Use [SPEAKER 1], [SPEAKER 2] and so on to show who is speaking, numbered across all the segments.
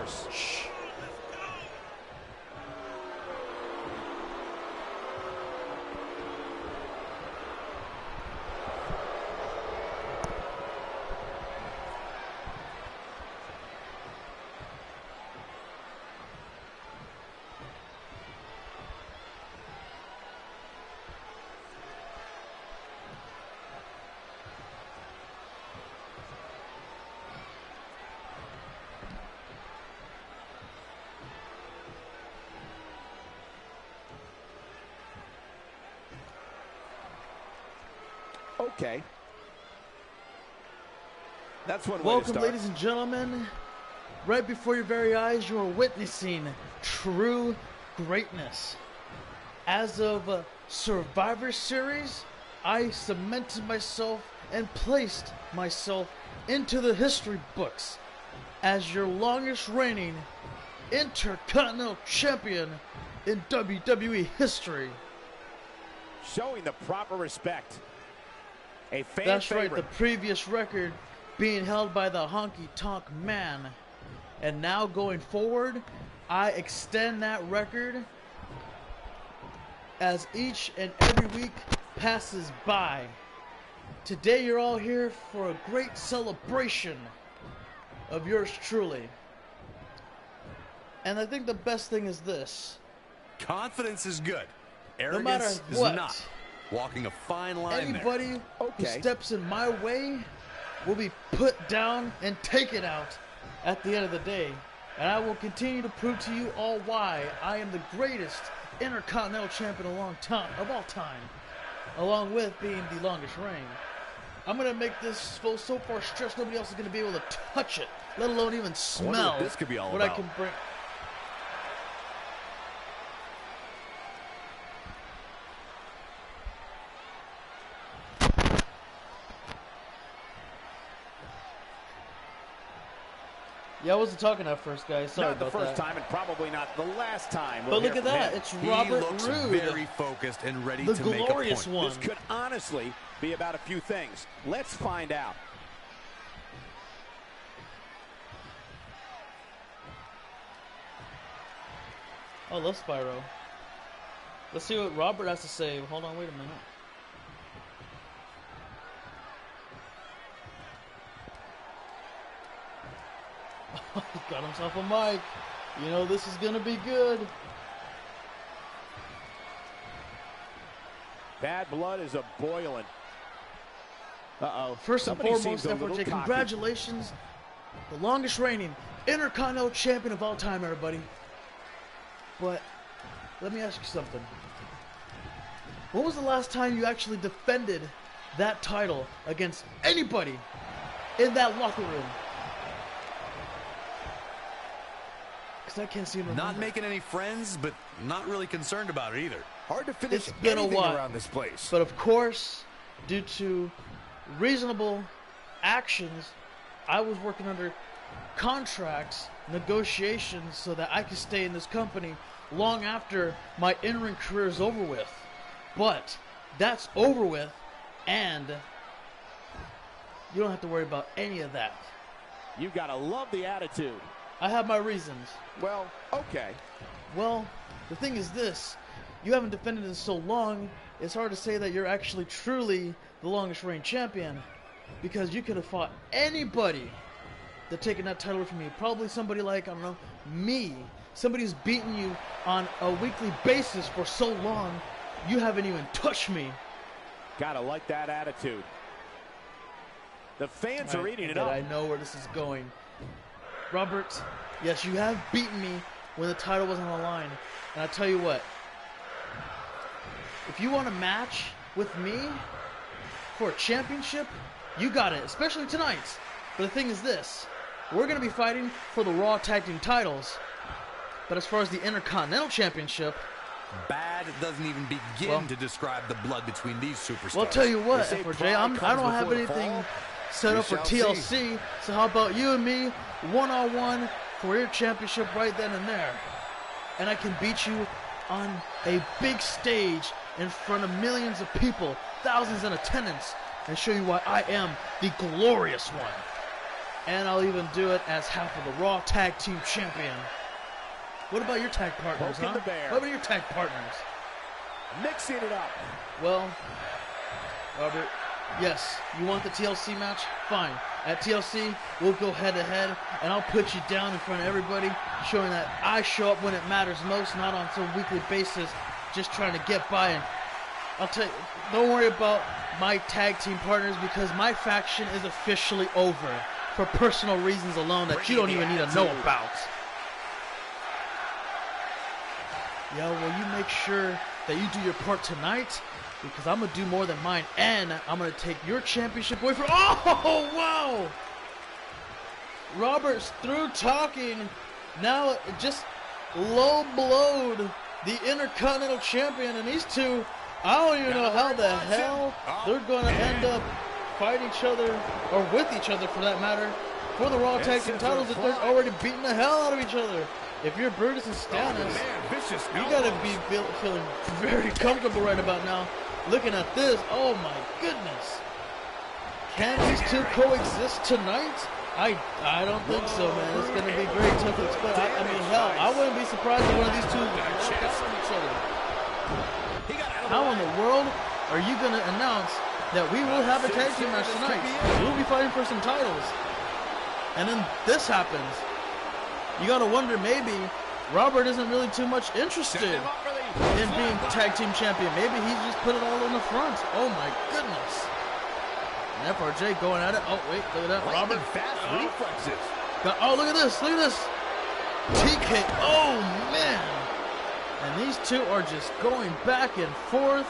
[SPEAKER 1] course.
[SPEAKER 2] Shh.
[SPEAKER 1] Okay. That's one way to
[SPEAKER 2] Welcome,
[SPEAKER 1] start.
[SPEAKER 2] ladies and gentlemen. Right before your very eyes, you are witnessing true greatness. As of Survivor Series, I cemented myself and placed myself into the history books as your longest reigning Intercontinental Champion in WWE history.
[SPEAKER 1] Showing the proper respect. A fan
[SPEAKER 2] That's
[SPEAKER 1] favorite.
[SPEAKER 2] right, the previous record being held by the Honky Tonk Man. And now going forward, I extend that record as each and every week passes by. Today you're all here for a great celebration of yours truly. And I think the best thing is this.
[SPEAKER 3] Confidence is good. Arrogance
[SPEAKER 2] No matter
[SPEAKER 3] is
[SPEAKER 2] what,
[SPEAKER 3] not. Walking a fine line
[SPEAKER 2] anybody
[SPEAKER 3] there.
[SPEAKER 2] who steps in my way will be put down and taken out at the end of the day. And I will continue to prove to you all why I am the greatest Intercontinental Champion of all time, along with being the longest reign. I'm going to make this so far stretched nobody else is going to be able to touch it, let alone even smell
[SPEAKER 3] what this could be all
[SPEAKER 2] what
[SPEAKER 3] about.
[SPEAKER 2] I can bring. Yeah, I wasn't talking at first, guys. Sorry
[SPEAKER 1] Not the
[SPEAKER 2] about
[SPEAKER 1] first
[SPEAKER 2] that.
[SPEAKER 1] time and probably not the last time.
[SPEAKER 2] But look at that. It's Robert
[SPEAKER 3] looks
[SPEAKER 2] Roode,
[SPEAKER 3] very focused and ready
[SPEAKER 2] the
[SPEAKER 3] to make a
[SPEAKER 2] glorious
[SPEAKER 3] point.
[SPEAKER 2] one.
[SPEAKER 1] This could honestly be about a few things. Let's find out.
[SPEAKER 2] I love Spyro. Let's see what Robert has to say. Hold on, wait a minute. He got himself a mic. You know this is gonna be good.
[SPEAKER 1] Bad blood is a boiling. Uh-oh.
[SPEAKER 2] First and
[SPEAKER 1] Somebody
[SPEAKER 2] foremost,
[SPEAKER 1] seems a little
[SPEAKER 2] FRJ,
[SPEAKER 1] cocky.
[SPEAKER 2] congratulations. The longest reigning Intercontinental Champion of all time, everybody. But let me ask you something. When was the last time you actually defended that title against anybody in that locker room? Because I can't seem to remember.
[SPEAKER 3] Not making any friends, but not really concerned about it either.
[SPEAKER 1] Hard to finish
[SPEAKER 2] It's been a
[SPEAKER 1] anything
[SPEAKER 2] while.
[SPEAKER 1] around this place.
[SPEAKER 2] But of course, due to reasonable actions, I was working under contracts, negotiations, so that I could stay in this company long after my in-ring career is over with. But that's over with, and you don't have to worry about any of that.
[SPEAKER 1] You gotta love the attitude.
[SPEAKER 2] I have my reasons.
[SPEAKER 1] Well, okay.
[SPEAKER 2] Well, the thing is this. You haven't defended it so long, it's hard to say that you're actually truly the longest reigning champion. Because you could have fought anybody that taken that title from you. Probably somebody like, I don't know, me. Somebody who's beaten you on a weekly basis for so long, you haven't even touched me.
[SPEAKER 1] Gotta like that attitude. The fans are eating it up.
[SPEAKER 2] I know where this is going. Robert, yes, you have beaten me when the title wasn't on the line. And I tell you what, if you want a match with me for a championship, you got it, especially tonight. But the thing is this, we're going to be fighting for the Raw Tag Team titles. But as far as the Intercontinental Championship,
[SPEAKER 3] Bad doesn't even begin to describe the blood between these superstars.
[SPEAKER 2] well, I'll tell you what,
[SPEAKER 1] They say
[SPEAKER 2] FRJ,
[SPEAKER 1] pride
[SPEAKER 2] I
[SPEAKER 1] comes
[SPEAKER 2] don't have
[SPEAKER 1] before the
[SPEAKER 2] anything
[SPEAKER 1] fall.
[SPEAKER 2] set
[SPEAKER 1] We
[SPEAKER 2] up for
[SPEAKER 1] shall
[SPEAKER 2] TLC. So how about you and me, one-on-one for your championship right then and there? And I can beat you on a big stage in front of millions of people, thousands in attendance, and show you why I am the glorious one. and I'll even do it as half of the Raw Tag Team Champion. What about your tag partners, huh? What about your tag partners?
[SPEAKER 1] Mixing it up.
[SPEAKER 2] Well, Robert, yes, you want the TLC match? Fine. At TLC, we'll go head-to-head, and I'll put you down in front of everybody, showing that I show up when it matters most, not on some weekly basis, just trying to get by. And I'll tell you, don't worry about my tag team partners, because my faction is officially over for personal reasons alone that you don't even need to know about. Yeah, well, you make sure that you do your part tonight, because I'm going to do more than mine, and I'm going to take your championship away from... Oh, wow! Robert's through talking. Now it just low-blowed the Intercontinental Champion, and these two, I don't even know how the hell they're going to end up fighting each other, or with each other for that matter, for the Raw Tag Team titles if they're already beating the hell out of each other. If you're Brutus and Stannis, you gotta be feeling very comfortable right about now. Looking at this, oh my goodness. Can these two coexist tonight? I don't think so, man. It's gonna be very tough to explain. I mean, hell, I wouldn't be surprised if one of these two walk out on each other. How in the world are you gonna announce that we will have a tag team match tonight? We'll be fighting for some titles. And then this happens. You gotta wonder, maybe Robert isn't really too much interested in being tag team champion. Maybe he's just put it all in the front. Oh my goodness. And FRJ going at it. Oh wait, look at that. Robert.
[SPEAKER 1] Fast reflexes.
[SPEAKER 2] Oh, look at this. Look at this. TK. Oh man. And these two are just going back and forth,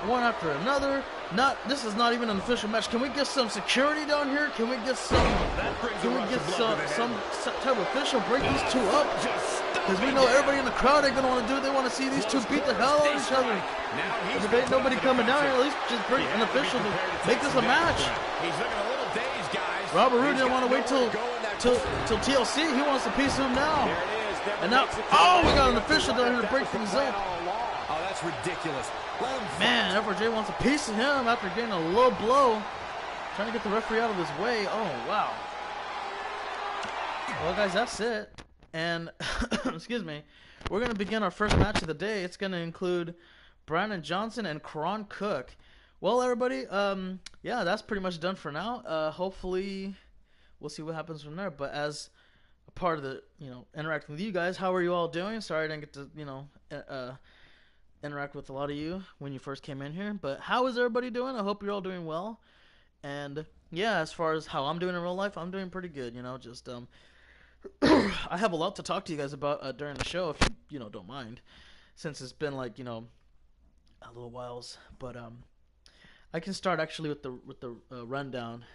[SPEAKER 2] one after another. This is not even an official match. Can we get some security down here? Can we get some type of official break these two up? Because we know everybody in the crowd ain't gonna want to do it. They want to see these two beat the hell out of each other. If there ain't nobody coming down here, at least just bring an official to make this a match.
[SPEAKER 1] He's looking a little dazed, guys.
[SPEAKER 2] Robert Roode didn't want to wait till TLC. He wants a piece of him now. And now, oh, we got an official down here to break things up.
[SPEAKER 3] Oh, that's ridiculous.
[SPEAKER 2] Man, FRJ wants a piece of him after getting a low blow. Trying to get the referee out of his way. Oh, wow. Well, guys, that's it. And, excuse me, we're going to begin our first match of the day. It's going to include Brandon Johnson and Karan Cook. Well, everybody, yeah, that's pretty much done for now. Hopefully, we'll see what happens from there. But as a part of the, interacting with you guys, how are you all doing? Sorry I didn't get to, interact with a lot of you when you first came in here, but how is everybody doing? I hope you're all doing well. And yeah, as far as how I'm doing in real life, I'm doing pretty good. Just I have a lot to talk to you guys about during the show, if you don't mind, since it's been like a little whiles. But I can start actually with the rundown.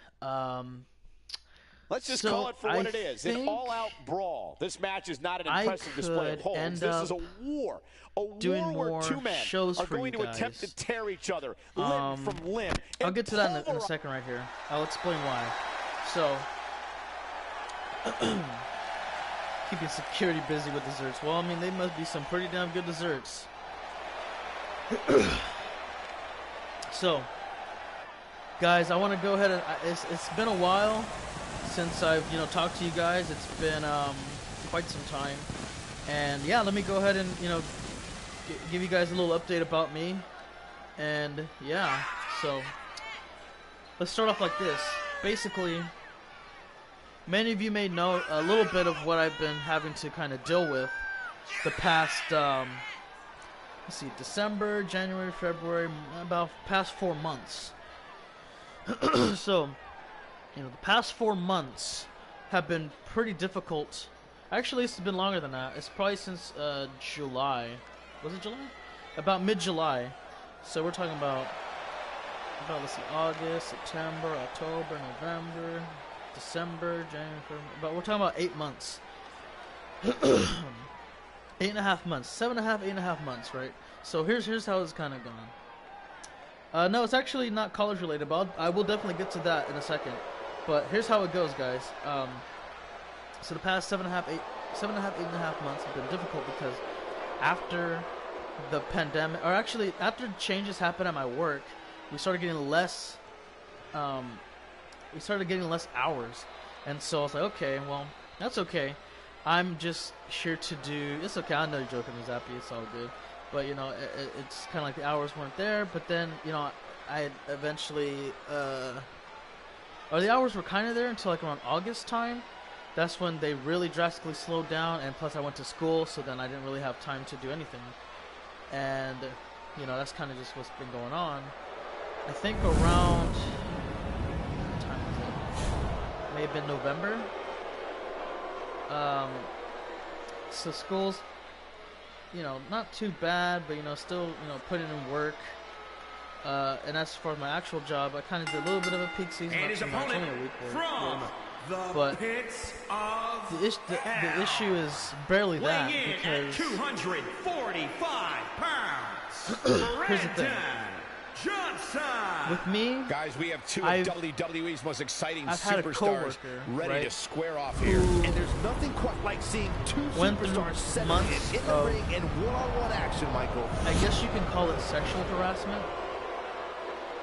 [SPEAKER 1] Let's just call it for what it is. An all-out brawl. This match is not an impressive display of holds. This is a war. A war where two men are going to attempt to tear each other limb from limb.
[SPEAKER 2] I'll get to that in a second right here. I'll explain why. So, keeping security busy with desserts. Well, I mean, they must be some pretty damn good desserts. So, guys, I want to go ahead and it's been a while since I've talked to you guys. It's been quite some time, and yeah, let me go ahead and give you guys a little update about me. And yeah, so let's start off like this. Basically, many of you may know a little bit of what I've been having to kind of deal with the past let's see, December, January, February, about past 4 months. So the past 4 months have been pretty difficult. Actually, it's been longer than that. It's probably since July. Was it July? About mid-July. So we're talking about let's see, August, September, October, November, December, January, February. But we're talking about 8 months. 8.5 months. 7.5, 8.5 months, right? So here's how it's kind of gone. No, it's actually not college related, but I will definitely get to that in a second. But here's how it goes, guys. So the past 7.5, 8.5 months have been difficult because after the pandemic, or actually after changes happened at my work, we started getting less hours. And so I was like, okay, well, that's okay. I'm just here to do. It's okay. I know you're joking, Zappy. It's all good. But you know, it's kind of like the hours weren't there. But then, you know, I eventually, or the hours were kind of there until like around August time. That's when they really drastically slowed down, and plus I went to school, so then I didn't really have time to do anything. And you know, that's kind of just what's been going on. I think around, what time was it? May have been November. So school's, you know, not too bad, but you know, still, you know, putting in work. And as far as my actual job, I kind of did a little bit of a peak season,
[SPEAKER 3] and his opponent
[SPEAKER 2] only a week
[SPEAKER 3] from the pits of
[SPEAKER 2] the issue is barely that, because
[SPEAKER 3] 245 pounds.
[SPEAKER 2] here's the thing. With me,
[SPEAKER 1] guys, we have two of WWE's most exciting superstars ready to square off here.
[SPEAKER 4] And there's nothing quite like seeing two superstars set in the ring in one-on-one action, Michael.
[SPEAKER 2] I guess you can call it sexual harassment.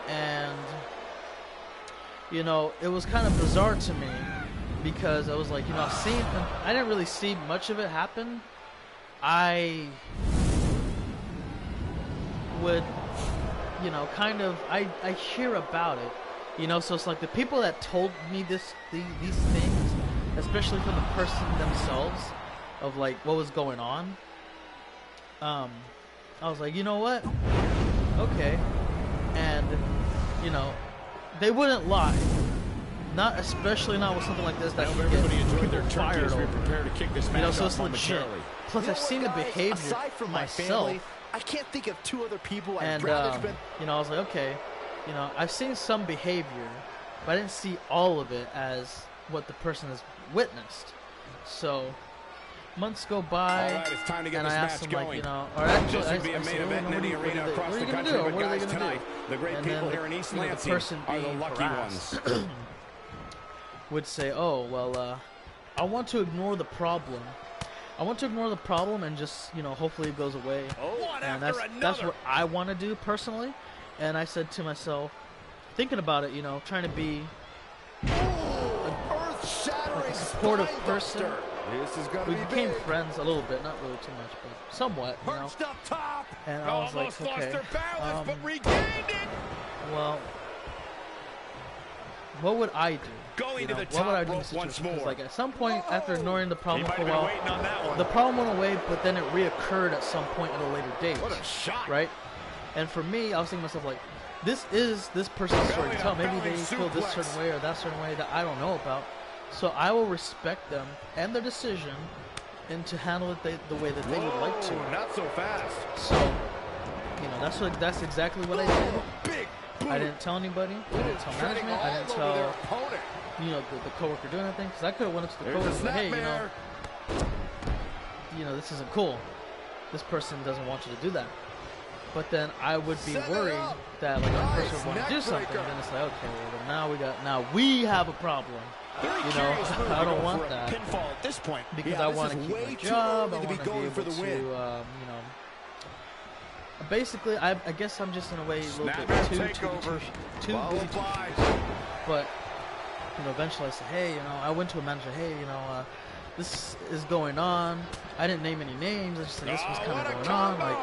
[SPEAKER 2] And, you know, it was kind of bizarre to me because I was like, you know, I didn't really see much of it happen. I would, you know, kind of, I hear about it, you know, so it's like the people that told me these things, especially from the person themselves, of like what was going on, I was like, you know what, okay, and, you know, they wouldn't lie, especially not with something like this that can get people fired over, you know, so it's legit. Plus, I've seen the behavior
[SPEAKER 4] aside from my
[SPEAKER 2] myself.
[SPEAKER 4] family, I can't think of two other people I'd
[SPEAKER 2] And,
[SPEAKER 4] rather spend.
[SPEAKER 2] you know, I was like, okay, you know, I've seen some behavior, but I didn't see all of it as what the person has witnessed. So, months go by,
[SPEAKER 1] right, it's time to get
[SPEAKER 2] and
[SPEAKER 1] this
[SPEAKER 2] I asked
[SPEAKER 1] match
[SPEAKER 2] them,
[SPEAKER 1] going.
[SPEAKER 2] like, you know, or actually,
[SPEAKER 1] This would be a main event in any arena across the country, but guys, tonight, the great people here in East Lansing are the lucky ones.
[SPEAKER 2] Would say, oh, well, I want to ignore the problem. I want to ignore the problem and just, you know, hopefully it goes away. And that's what I want to do personally. And I said to myself, thinking about it, you know, trying to be a supportive person. We became friends a little bit, not really too much, but somewhat, you know. And I was like, okay, well, what would I do?
[SPEAKER 1] Going
[SPEAKER 2] to
[SPEAKER 1] the
[SPEAKER 2] what would I do
[SPEAKER 1] top rope once more.
[SPEAKER 2] Like at some point, after ignoring the problem for a while, the problem went away, but then it reoccurred at some point at a later date.
[SPEAKER 1] What a shot!
[SPEAKER 2] Right? And for me, I was thinking to myself, like, this is this person's story to tell. Maybe they feel this certain way or that certain way that I don't know about. So I will respect them and their decision, and to handle it the way that they would like to.
[SPEAKER 4] Not so fast.
[SPEAKER 2] So, you know, that's exactly what I did. I didn't tell anybody. I didn't tell management. I didn't tell, you know, the coworker doing anything, because I could have went up to the coworker and said, hey, you know, this isn't cool. This person doesn't want you to do that. But then I would be worried that like a person would want to do something, and then it's like, okay, well, then now we have a problem. You know, I don't want that.
[SPEAKER 1] Pinfall at this point.
[SPEAKER 2] Because I want to keep my job. I want to be able to, you know. Basically, I guess I'm just in a way a little bit too busy. But you know, eventually I said, hey, you know, I went to a manager, hey, you know, this is going on. I didn't name any names. I just said this was kind of going on. Like,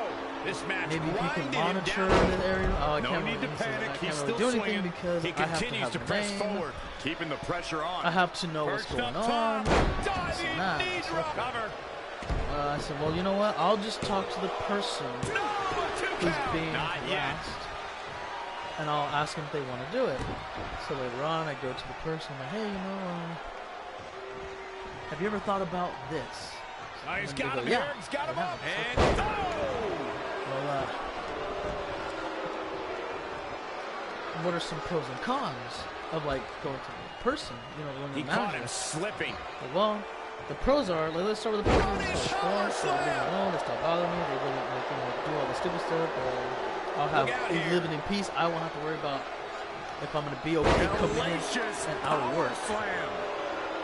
[SPEAKER 2] maybe if you can monitor the area. Oh, I can't really do anything because I have to have a name.
[SPEAKER 1] Keeping the pressure on.
[SPEAKER 2] I have to know what's going on. I said, well, you know what? I'll just talk to the person who's being harassed, and I'll ask them if they want to do it. So later on, I go to the person, I'm like, hey, you know, have you ever thought about this?
[SPEAKER 1] He's got him here. He's got him up. And
[SPEAKER 2] well, what are some pros and cons of like going to the person? You know, when
[SPEAKER 1] he caught him slipping.
[SPEAKER 2] Well, the pros are, like, let's start with the pros. They stop bothering me. They really, like, you know, do all the stupid stuff. I'll have living in peace. I won't have to worry about if I'm going to be okay coming in and out of work.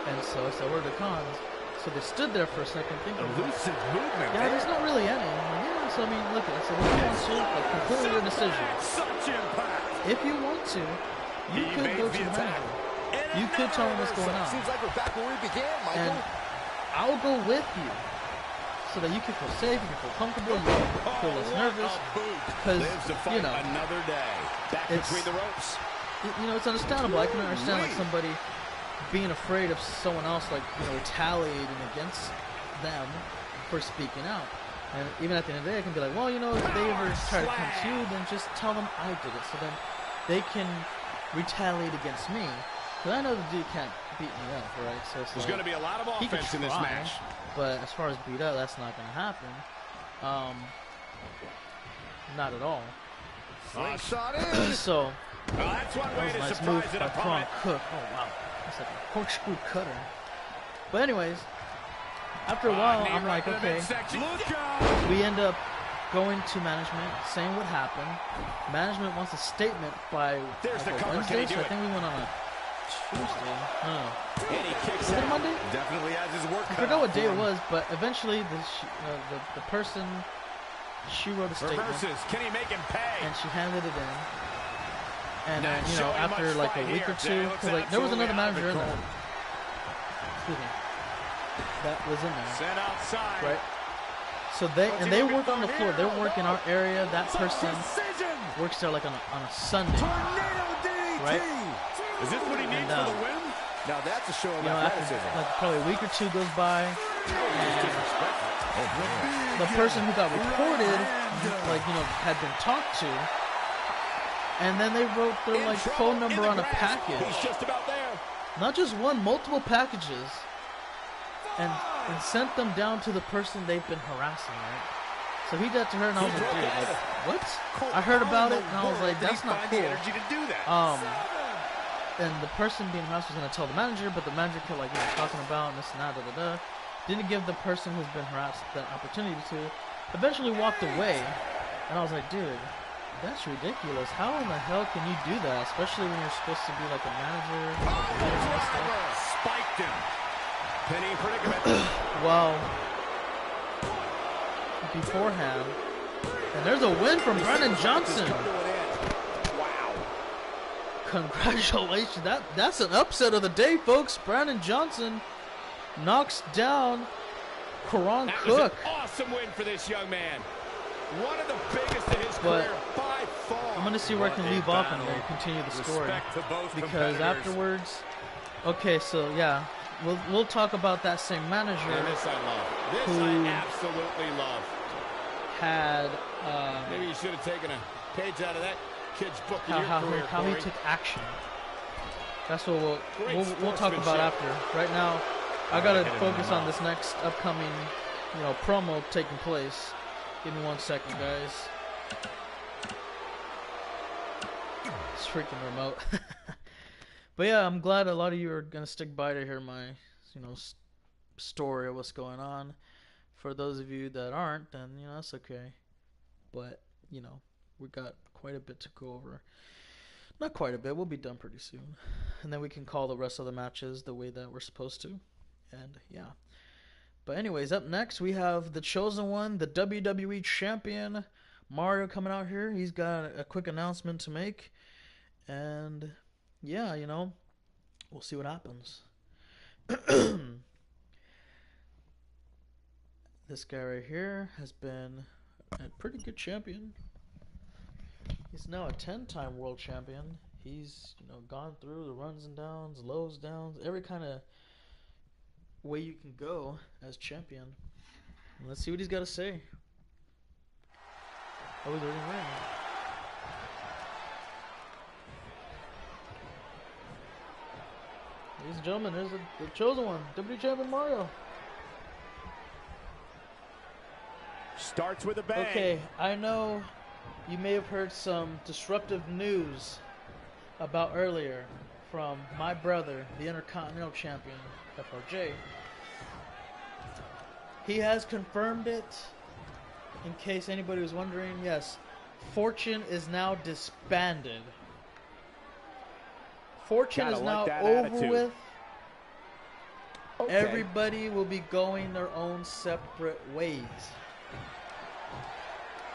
[SPEAKER 2] And so I said, what are the cons? So they stood there for a second thinking,
[SPEAKER 4] elusive movement.
[SPEAKER 2] Yeah, there's not really any. Yeah, so I mean, look at it. So if you want to, like, completely your decision. If you want to, you could go to the manager. You could tell him what's going on.
[SPEAKER 4] Seems like we're back where we began, Michael.
[SPEAKER 2] And I'll go with you so that you can feel safe, you can feel comfortable, you can feel less nervous. Because, you know,
[SPEAKER 1] another day. Back between the ropes.
[SPEAKER 2] You know, it's understandable. I can understand like somebody being afraid of someone else, like, you know, retaliating against them for speaking out. And even at the end of the day, I can be like, well, you know, if they ever try to come to you, then just tell them I did it, so then they can retaliate against me. Because I know the dude can't beat me up, right? So it's
[SPEAKER 1] There's
[SPEAKER 2] like,
[SPEAKER 1] going to be a lot of offense in this match.
[SPEAKER 2] But as far as beat up, that's not going to happen. Not at all.
[SPEAKER 4] Shot in.
[SPEAKER 2] So,
[SPEAKER 1] that's one way
[SPEAKER 2] that was
[SPEAKER 1] to
[SPEAKER 2] a nice move
[SPEAKER 1] surprise
[SPEAKER 2] by
[SPEAKER 1] an
[SPEAKER 2] Prong
[SPEAKER 1] opponent.
[SPEAKER 2] Cook. Oh, wow. That's like a corkscrew cutter. But anyways, after a while, I'm like, okay. We end up going to management, saying what happened. Management wants a statement by Wednesday, so I think we went on a Tuesday. Was it Monday?
[SPEAKER 3] Definitely has his work.
[SPEAKER 2] I forgot what day it was, but eventually the person, she wrote a statement.
[SPEAKER 1] Can he make him pay?
[SPEAKER 2] And she handed it in. And then, you know, after like a week or two, because like there was another manager in there. Excuse me. That was in there.
[SPEAKER 1] Sent outside.
[SPEAKER 2] Right. So they work on the floor. They work in our area. That person works there like on a Sunday. Right.
[SPEAKER 1] Is this what he needs for the win?
[SPEAKER 4] Now that's a show of
[SPEAKER 2] athleticism. Like probably a week or two goes by, and the person who got reported, like, you know, had been talked to, and then they wrote their like phone number on a package.
[SPEAKER 1] He's just about there.
[SPEAKER 2] Not just one, multiple packages, and sent them down to the person they've been harassing, right? So he did that to her, and I was like, dude, like, what? I heard about it, and I was like, that's not cool. And the person being harassed was going to tell the manager, but the manager kept, like, you know, talking about this and that, da-da-da. Didn't give the person who's been harassed that opportunity to. Eventually walked away, and I was like, dude, that's ridiculous. How in the hell can you do that, especially when you're supposed to be, like, a manager?
[SPEAKER 1] Spiked him. Penny predicament.
[SPEAKER 2] Well, beforehand, and there's a win from Brennan Johnson.
[SPEAKER 1] Wow.
[SPEAKER 2] Congratulations. That's an upset of the day, folks. Brennan Johnson knocks down Karan Cook.
[SPEAKER 1] An awesome win for this young man. One of the biggest in his career by far.
[SPEAKER 2] I'm going to see where I can leave off and then continue the story. Because afterwards, okay, so yeah. We'll talk about that same manager.
[SPEAKER 1] And this I love. This I absolutely love.
[SPEAKER 2] Had
[SPEAKER 1] maybe you should have taken a page out of that kid's book.
[SPEAKER 2] How he took action. That's what we'll talk about after. Right now, I gotta focus on this next upcoming, you know, promo taking place. Give me 1 second, guys. It's freaking remote. But yeah, I'm glad a lot of you are gonna stick by to hear my, you know, story of what's going on. For those of you that aren't, then, you know, that's okay. But, you know, we got quite a bit to go over. Not quite a bit. We'll be done pretty soon, and then we can call the rest of the matches the way that we're supposed to. And yeah. But anyways, up next we have the chosen one, the WWE champion, Mario, coming out here. He's got a quick announcement to make, and yeah, you know, we'll see what happens. This guy right here has been a pretty good champion. He's now a 10-time world champion. He's, you know, gone through the runs and downs, lows, downs, every kind of way you can go as champion. And let's see what he's got to say. Oh, he's already winning. Ladies and gentlemen, there's the chosen one, WWE Champion Mario.
[SPEAKER 1] Starts with a bang.
[SPEAKER 2] Okay, I know you may have heard some disruptive news about earlier from my brother, the Intercontinental Champion, FRJ. He has confirmed it. In case anybody was wondering, yes, Fortune is now disbanded. Fortune is now over with. Okay. Everybody will be going their own separate ways.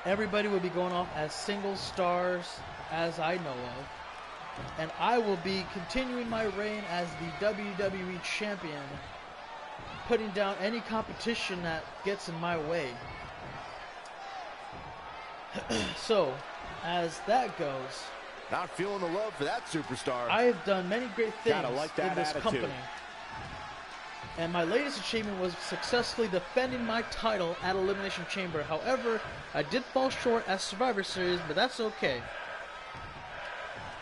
[SPEAKER 2] Everybody will be going off as single stars, as I know of. and I will be continuing my reign as the WWE Champion, putting down any competition that gets in my way. So, as that goes,
[SPEAKER 4] not feeling the love for that superstar.
[SPEAKER 2] I have done many great things in this company. And my latest achievement was successfully defending my title at Elimination Chamber. However, I did fall short at Survivor Series, but that's okay.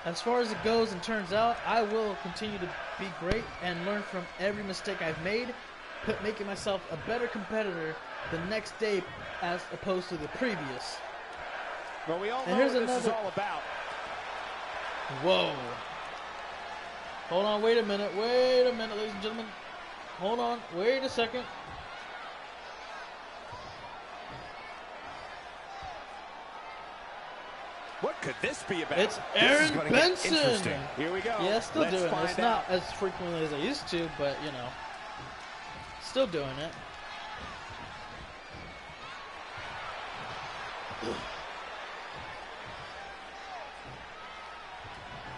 [SPEAKER 2] As far as it goes and turns out, I will continue to be great and learn from every mistake I've made, making myself a better competitor the next day as opposed to the previous.
[SPEAKER 1] Well, we all know what this is all about.
[SPEAKER 2] Whoa. Hold on, wait a minute, ladies and gentlemen. Hold on, wait a second.
[SPEAKER 1] What could this be about?
[SPEAKER 2] It's Aaron Benson.
[SPEAKER 1] Here we go.
[SPEAKER 2] Yeah, still doing it. It's not as frequently as I used to, but you know, still doing it.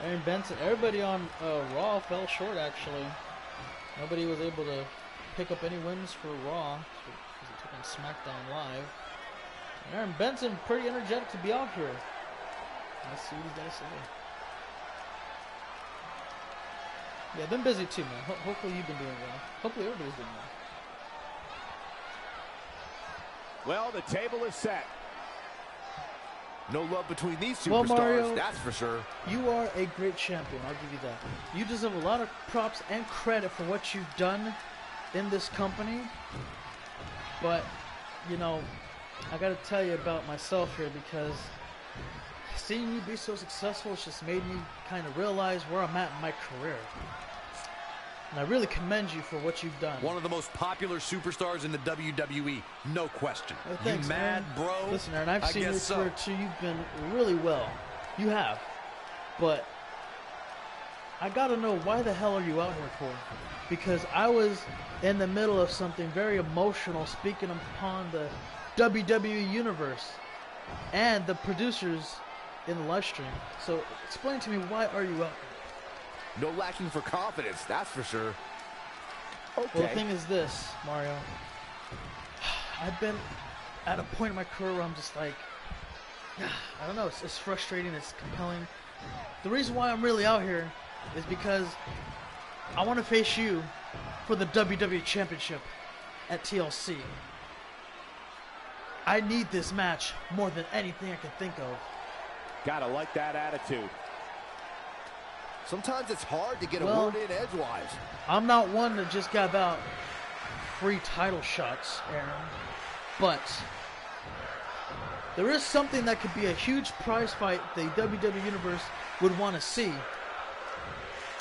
[SPEAKER 2] Aaron Benson. Everybody on Raw fell short, actually. Nobody was able to pick up any wins for Raw because he took on SmackDown Live. And Aaron Benson, pretty energetic to be out here. Let's see what he's got to say. Yeah, I've been busy too, man. Hopefully you've been doing well. Hopefully everybody's doing well.
[SPEAKER 1] Well, the table is set.
[SPEAKER 4] No love between these superstars,
[SPEAKER 2] well, Mario,
[SPEAKER 4] that's for sure.
[SPEAKER 2] You are a great champion, I'll give you that. You deserve a lot of props and credit for what you've done in this company. But, you know, I gotta tell you about myself here, because seeing you be so successful has just made me kind of realize where I'm at in my career. And I really commend you for what you've done.
[SPEAKER 3] One of the most popular superstars in the WWE, no question.
[SPEAKER 2] Oh, thanks,
[SPEAKER 3] you mad,
[SPEAKER 2] Aaron.
[SPEAKER 3] bro?
[SPEAKER 2] Listen, Aaron, I've seen your career too. You've been really well. You have. But I gotta know, why the hell are you out here for? Because I was in the middle of something very emotional, speaking upon the WWE Universe and the producers in the live stream. So explain to me, why are you out here?
[SPEAKER 4] No lacking for confidence, that's for sure.
[SPEAKER 2] Okay. Well, the thing is this, Mario. I've been at a point in my career where I'm just like, I don't know, it's frustrating, it's compelling. The reason why I'm really out here is because I want to face you for the WWE Championship at TLC. I need this match more than anything I can think of.
[SPEAKER 1] Gotta like that attitude.
[SPEAKER 4] Sometimes it's hard to get a word in edgewise.
[SPEAKER 2] I'm not one to just give out free title shots, Aaron. But there is something that could be a huge prize fight the WWE Universe would want to see.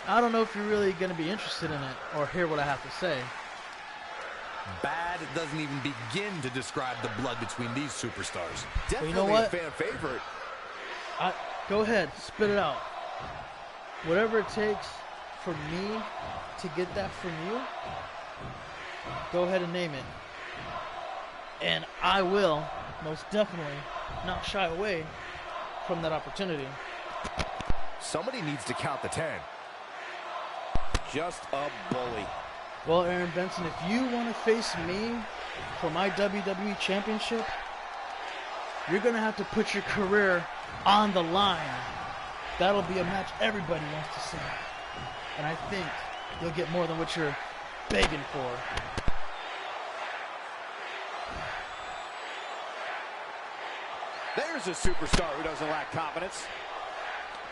[SPEAKER 2] I don't know if you're really going to be interested in it or hear what I have to say.
[SPEAKER 3] Bad doesn't even begin to describe the blood between these superstars.
[SPEAKER 4] Definitely
[SPEAKER 2] you know what?
[SPEAKER 4] A fan favorite.
[SPEAKER 2] Go ahead, spit it out. Whatever it takes for me to get that from you, go ahead and name it. And I will most definitely not shy away from that opportunity.
[SPEAKER 4] Somebody needs to count the 10.
[SPEAKER 1] Just a bully.
[SPEAKER 2] Well, Aaron Benson, if you want to face me for my WWE Championship, you're going to have to put your career on the line. That'll be a match everybody wants to see. And I think you'll get more than what you're begging for.
[SPEAKER 1] There's a superstar who doesn't lack confidence.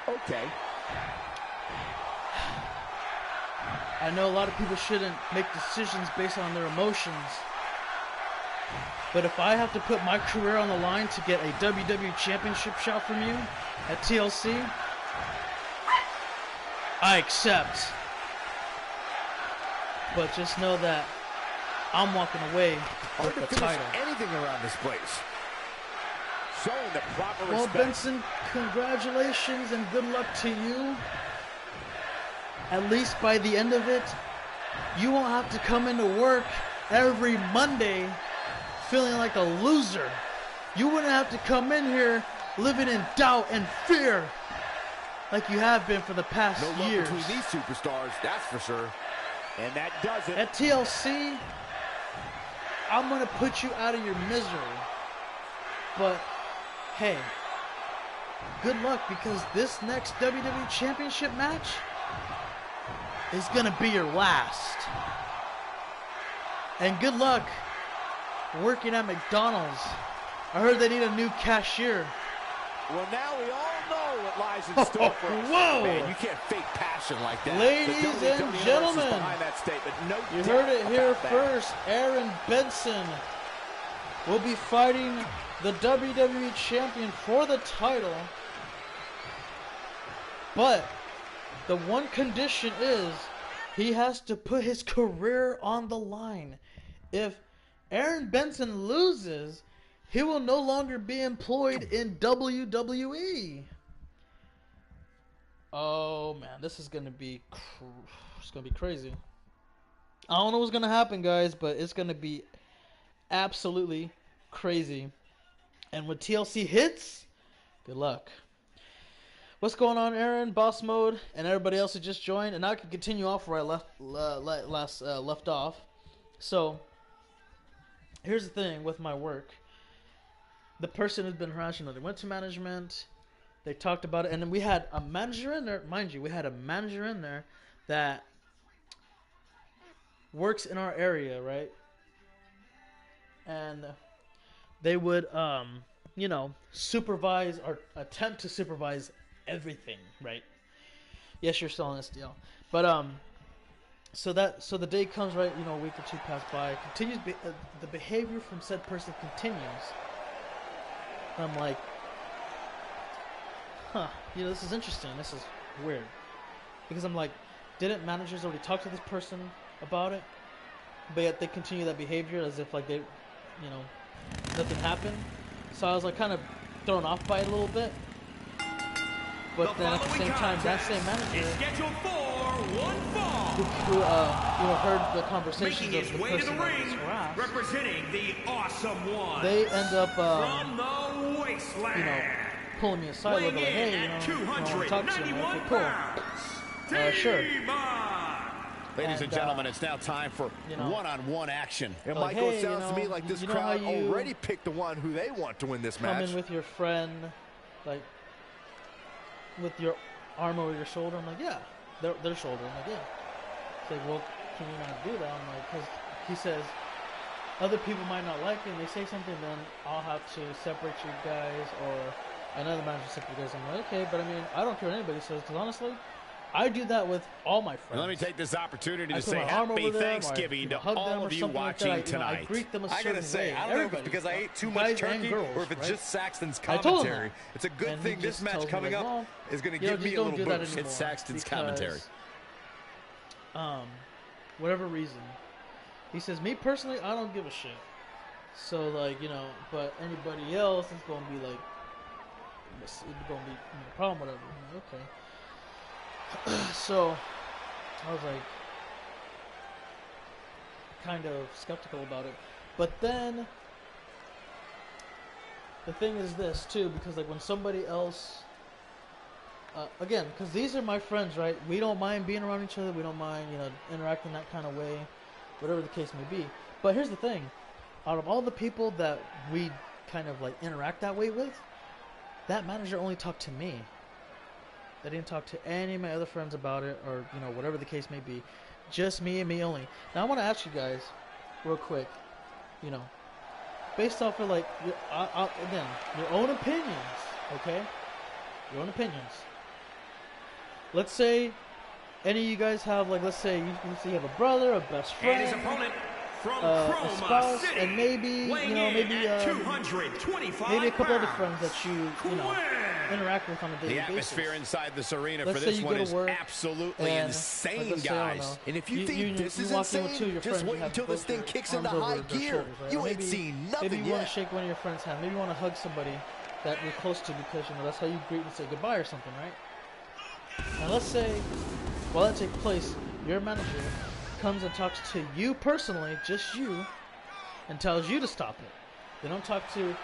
[SPEAKER 1] Okay.
[SPEAKER 2] I know a lot of people shouldn't make decisions based on their emotions. But if I have to put my career on the line to get a WWE Championship shot from you at TLC, I accept. But just know that I'm walking away with the title.
[SPEAKER 4] Anything around this place.
[SPEAKER 1] Showing the proper respect.
[SPEAKER 2] Well, Benson, congratulations and good luck to you. At least by the end of it, you won't have to come into work every Monday feeling like a loser. You wouldn't have to come in here living in doubt and fear like you have been for the past years.
[SPEAKER 3] No love between these superstars, that's for sure.
[SPEAKER 1] And that does it.
[SPEAKER 2] At TLC, I'm going to put you out of your misery. But, hey, good luck, because this next WWE Championship match is going to be your last. And good luck working at McDonald's. I heard they need a new cashier.
[SPEAKER 1] Well, now we all know what lies in store for us.
[SPEAKER 2] Whoa!
[SPEAKER 3] Man, you can't fake passion like that.
[SPEAKER 2] Ladies and gentlemen,
[SPEAKER 1] that statement. No,
[SPEAKER 2] you heard it here first. Aaron Benson will be fighting the WWE Champion for the title. But the one condition is he has to put his career on the line. If Aaron Benson loses, he will no longer be employed in WWE. Oh man, this is gonna be crazy. I don't know what's gonna happen, guys, but it's gonna be absolutely crazy. And when TLC hits, good luck. What's going on, Aaron, Boss Mode, and everybody else who just joined? And I can continue off where I left off. So here's the thing with my work. The person who's been harassing, they went to management, they talked about it, and then we had a manager in there. Mind you, we had a manager in there that works in our area, right? And they would, supervise or attempt to supervise everything, right? Yes, you're still on this deal, but so the day comes, right? A week or two pass by. Continues the behavior from said person continues. I'm like, this is interesting. This is weird. Because I'm like, didn't managers already talk to this person about it? But yet they continue that behavior as if like they, nothing happened. So I was like kind of thrown off by it a little bit. But then at the same time, that same manager who heard the conversations of the person that was harassed,
[SPEAKER 5] representing the awesome one,
[SPEAKER 2] they end up
[SPEAKER 5] from the wasteland,
[SPEAKER 2] pulling me aside a little bit, like, hey, I want to talk to you. Okay, cool. Sure.
[SPEAKER 3] Ladies and gentlemen, it's now time for one-on-one action.
[SPEAKER 4] And
[SPEAKER 2] like,
[SPEAKER 4] Michael,
[SPEAKER 2] hey,
[SPEAKER 4] it sounds to me like this crowd already picked the one who they want to win this match.
[SPEAKER 2] Come in with your friend, like, with your arm over your shoulder. I'm like, yeah, their shoulder. I'm like, yeah. It's like, well, can you not do that? I'm like, because he says other people might not like it, and they say something, then I'll have to separate you guys, or another manager separate you guys. I'm like, okay, but I mean, I don't care what anybody says, because honestly, I do that with all my friends.
[SPEAKER 3] Let me take this opportunity to say happy Thanksgiving to all of you watching tonight.
[SPEAKER 2] I greet them a certain
[SPEAKER 3] I gotta say,
[SPEAKER 2] way.
[SPEAKER 3] I don't know if it's because I ate too much turkey or if it's just Saxton's commentary. It's a good thing this match coming up is going to give me a little boost. It's Saxton's commentary.
[SPEAKER 2] Whatever reason. He says, me personally, I don't give a shit. So, like, but anybody else is going to be like, it's going to be a problem, whatever. I'm like, okay. So, I was like, kind of skeptical about it. But then, the thing is this, too, because, like, when somebody else, again, because these are my friends, right? We don't mind being around each other. We don't mind, interacting that kind of way, whatever the case may be. But here's the thing. Out of all the people that we kind of, like, interact that way with, that manager only talked to me. They didn't talk to any of my other friends about it, or, whatever the case may be. Just me and me only. Now, I want to ask you guys, real quick, based off of, like, again, your own opinions, okay? Your own opinions. Let's say any of you guys have, like, let's say you have a brother, a best friend,
[SPEAKER 5] and his opponent from
[SPEAKER 2] a spouse,
[SPEAKER 5] City,
[SPEAKER 2] and maybe, maybe a couple other friends that you interact with on a daily basis.
[SPEAKER 3] The atmosphere inside this arena for this one is absolutely insane, guys.
[SPEAKER 4] And if you think this is insane, just wait until this thing kicks into high gear. You ain't seen nothing yet.
[SPEAKER 2] Maybe you want to shake one of your friend's hand. Maybe you want to hug somebody that you're close to because, that's how you greet and say goodbye or something, right? Now, let's say, while that takes place, your manager comes and talks to you personally, just you, and tells you to stop it. They don't talk to,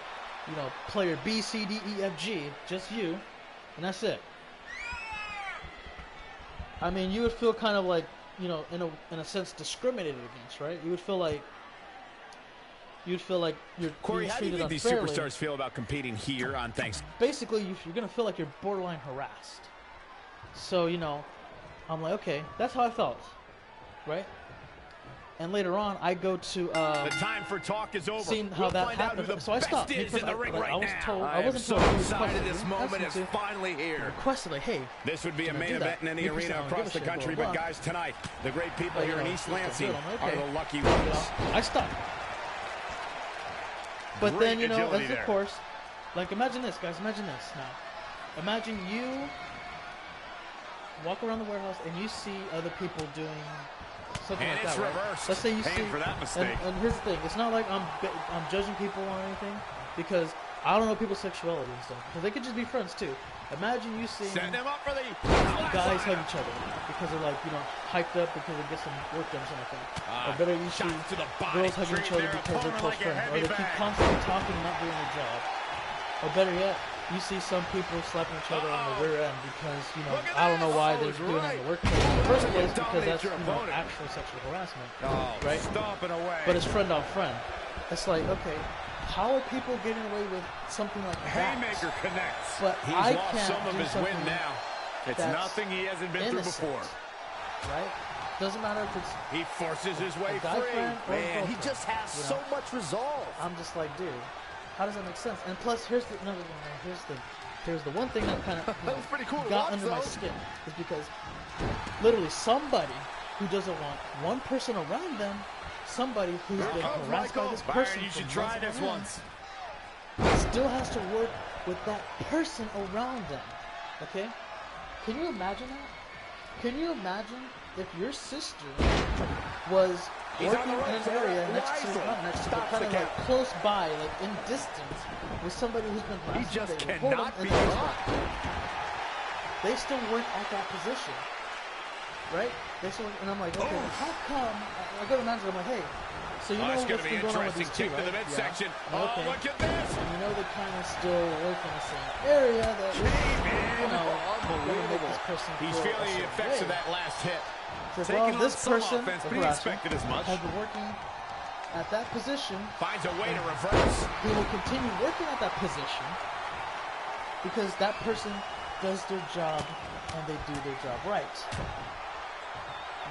[SPEAKER 2] player B, C, D, E, F, G, just you, and that's it. I mean, you would feel kind of like, you know, in a sense discriminated against, right? You would feel like you're
[SPEAKER 3] Corey,
[SPEAKER 2] being
[SPEAKER 3] how do you
[SPEAKER 2] treated
[SPEAKER 3] think these
[SPEAKER 2] unfairly.
[SPEAKER 3] superstars feel about competing here on Thanksgiving?
[SPEAKER 2] Basically, you're going to feel like you're borderline harassed. So, you know, I'm like, okay, that's how I felt, right? And later on, I go to
[SPEAKER 3] the time for talk is over.
[SPEAKER 2] Seeing how that happened, so I stopped.
[SPEAKER 3] In the ring right
[SPEAKER 2] I was told,
[SPEAKER 3] now.
[SPEAKER 2] I wasn't
[SPEAKER 3] so
[SPEAKER 2] told.
[SPEAKER 3] excited this moment is finally here.
[SPEAKER 2] Requested, like, hey,
[SPEAKER 3] this would be a main event in any arena across the country, but guys, tonight the great people here in East Lansing are the lucky ones.
[SPEAKER 2] I stopped. But
[SPEAKER 3] Great
[SPEAKER 2] then, you know,
[SPEAKER 3] agility
[SPEAKER 2] of course, like, imagine this, guys. Imagine this now. Imagine you walk around the warehouse and you see other people doing something like that. Right?
[SPEAKER 3] Reversed.
[SPEAKER 2] Let's say you see.
[SPEAKER 3] For that mistake.
[SPEAKER 2] And here's the thing: it's not like I'm judging people or anything, because I don't know people's sexuality and stuff. Because they could just be friends too. Imagine you seeing
[SPEAKER 3] them up for the
[SPEAKER 2] guys hug each other because they're like, you know, hyped up because they get some work done or something like that. Or better, you see girls hugging each other because they're close friends, or they keep constantly talking and not doing their job. Or better yet, you see some people slapping each other on the rear end because, you know, I don't know why they're doing it in the workplace in the first place, because that's, you know, actual sexual harassment, right?
[SPEAKER 3] Stomping away.
[SPEAKER 2] But it's friend on friend. It's like, okay, how are people getting away with something like that?
[SPEAKER 3] Haymaker connects.
[SPEAKER 2] But
[SPEAKER 3] he's
[SPEAKER 2] I
[SPEAKER 3] lost
[SPEAKER 2] can't
[SPEAKER 3] some of
[SPEAKER 2] do
[SPEAKER 3] his
[SPEAKER 2] something
[SPEAKER 3] win now. It's nothing he hasn't been through before.
[SPEAKER 2] Right? Doesn't matter if it's
[SPEAKER 3] he forces his way free.
[SPEAKER 4] Man, he just has so much resolve.
[SPEAKER 2] I'm just like, dude, how does that make sense? And plus, here's the one thing that kind of
[SPEAKER 4] that was pretty cool
[SPEAKER 2] got under my skin is because literally somebody who doesn't want one person around them, somebody who's been harassed by this person,
[SPEAKER 3] you should try this once.
[SPEAKER 2] Still has to work with that person around them. Okay? Can you imagine that? Can you imagine if your sister was working in an area next to kind of like close by, like in distance, with somebody who's been harassed?
[SPEAKER 3] He just cannot be blocked.
[SPEAKER 2] They still work at that position, right? They still, and I'm like, okay, how come? I go to the manager. I'm like, hey, so you know what's been going on with these two, right?
[SPEAKER 3] The midsection.
[SPEAKER 2] Yeah. Okay.
[SPEAKER 3] Look at this.
[SPEAKER 2] And you know they kind of still work in the same area. That you know,
[SPEAKER 3] unbelievable. He's feeling the effects of that last hit.
[SPEAKER 2] So, well, this person,
[SPEAKER 3] offense, but he expected as much.
[SPEAKER 2] has been working at that position.
[SPEAKER 3] Finds a way to reverse.
[SPEAKER 2] He will continue working at that position because that person does their job and they do their job right.